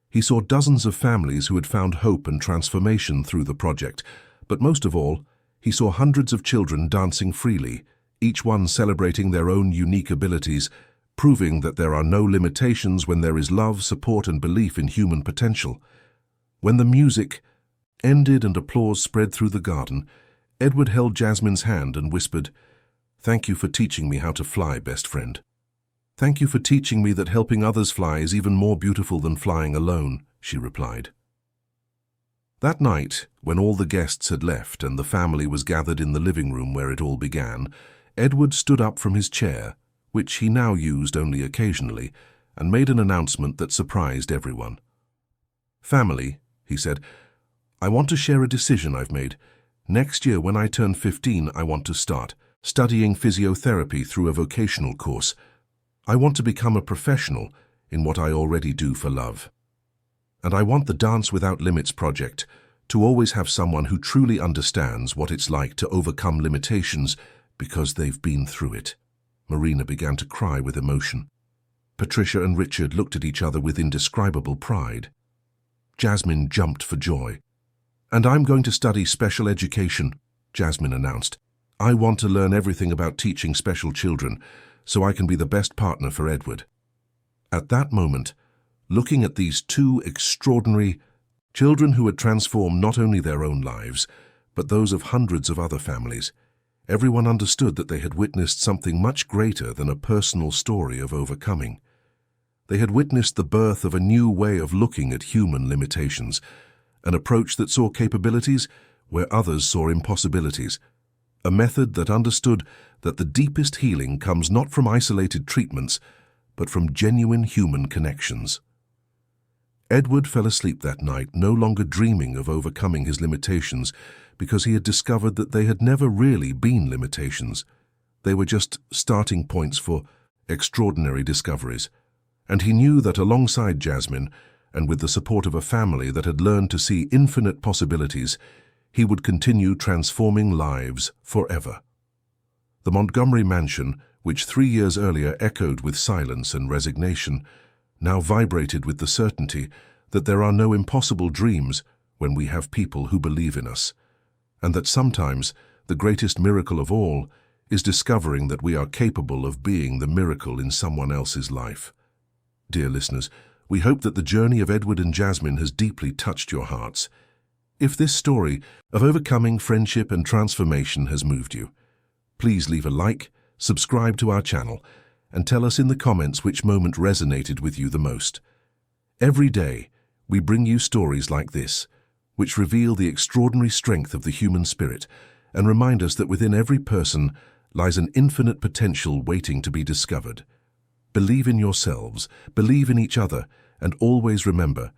Speaker 1: He saw dozens of families who had found hope and transformation through the project, but most of all, he saw hundreds of children dancing freely, each one celebrating their own unique abilities, proving that there are no limitations when there is love, support, and belief in human potential. When the music ended and applause spread through the garden, Edward held Jasmine's hand and whispered, "Thank you for teaching me how to fly, best friend. Thank you for teaching me that helping others fly is even more beautiful than flying alone," she replied. That night, when all the guests had left and the family was gathered in the living room where it all began, Edward stood up from his chair, which he now used only occasionally, and made an announcement that surprised everyone. "Family," he said, "I want to share a decision I've made. Next year, when I turn 15, I want to start studying physiotherapy through a vocational course. I want to become a professional in what I already do for love. And I want the Dance Without Limits project to always have someone who truly understands what it's like to overcome limitations because they've been through it." Marina began to cry with emotion. Patricia and Richard looked at each other with indescribable pride. Jasmine jumped for joy. "And I'm going to study special education," Jasmine announced. "I want to learn everything about teaching special children, so I can be the best partner for Edward." At that moment, looking at these two extraordinary children who had transformed not only their own lives, but those of hundreds of other families. Everyone understood that they had witnessed something much greater than a personal story of overcoming. They had witnessed the birth of a new way of looking at human limitations, an approach that saw capabilities where others saw impossibilities, a method that understood that the deepest healing comes not from isolated treatments, but from genuine human connections. Edward fell asleep that night, no longer dreaming of overcoming his limitations, because he had discovered that they had never really been limitations. They were just starting points for extraordinary discoveries. And he knew that alongside Jasmine, and with the support of a family that had learned to see infinite possibilities, he would continue transforming lives forever. The Montgomery mansion, which 3 years earlier echoed with silence and resignation, now vibrated with the certainty that there are no impossible dreams when we have people who believe in us, and that sometimes the greatest miracle of all is discovering that we are capable of being the miracle in someone else's life. Dear listeners, we hope that the journey of Edward and Jasmine has deeply touched your hearts. If this story of overcoming, friendship, and transformation has moved you, please leave a like, subscribe to our channel, and tell us in the comments which moment resonated with you the most. Every day, we bring you stories like this, which reveal the extraordinary strength of the human spirit and remind us that within every person lies an infinite potential waiting to be discovered. Believe in yourselves, believe in each other, and always remember,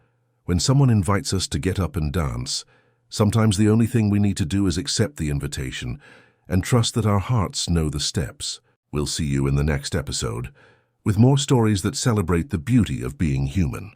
Speaker 1: when someone invites us to get up and dance, sometimes the only thing we need to do is accept the invitation and trust that our hearts know the steps. We'll see you in the next episode, with more stories that celebrate the beauty of being human.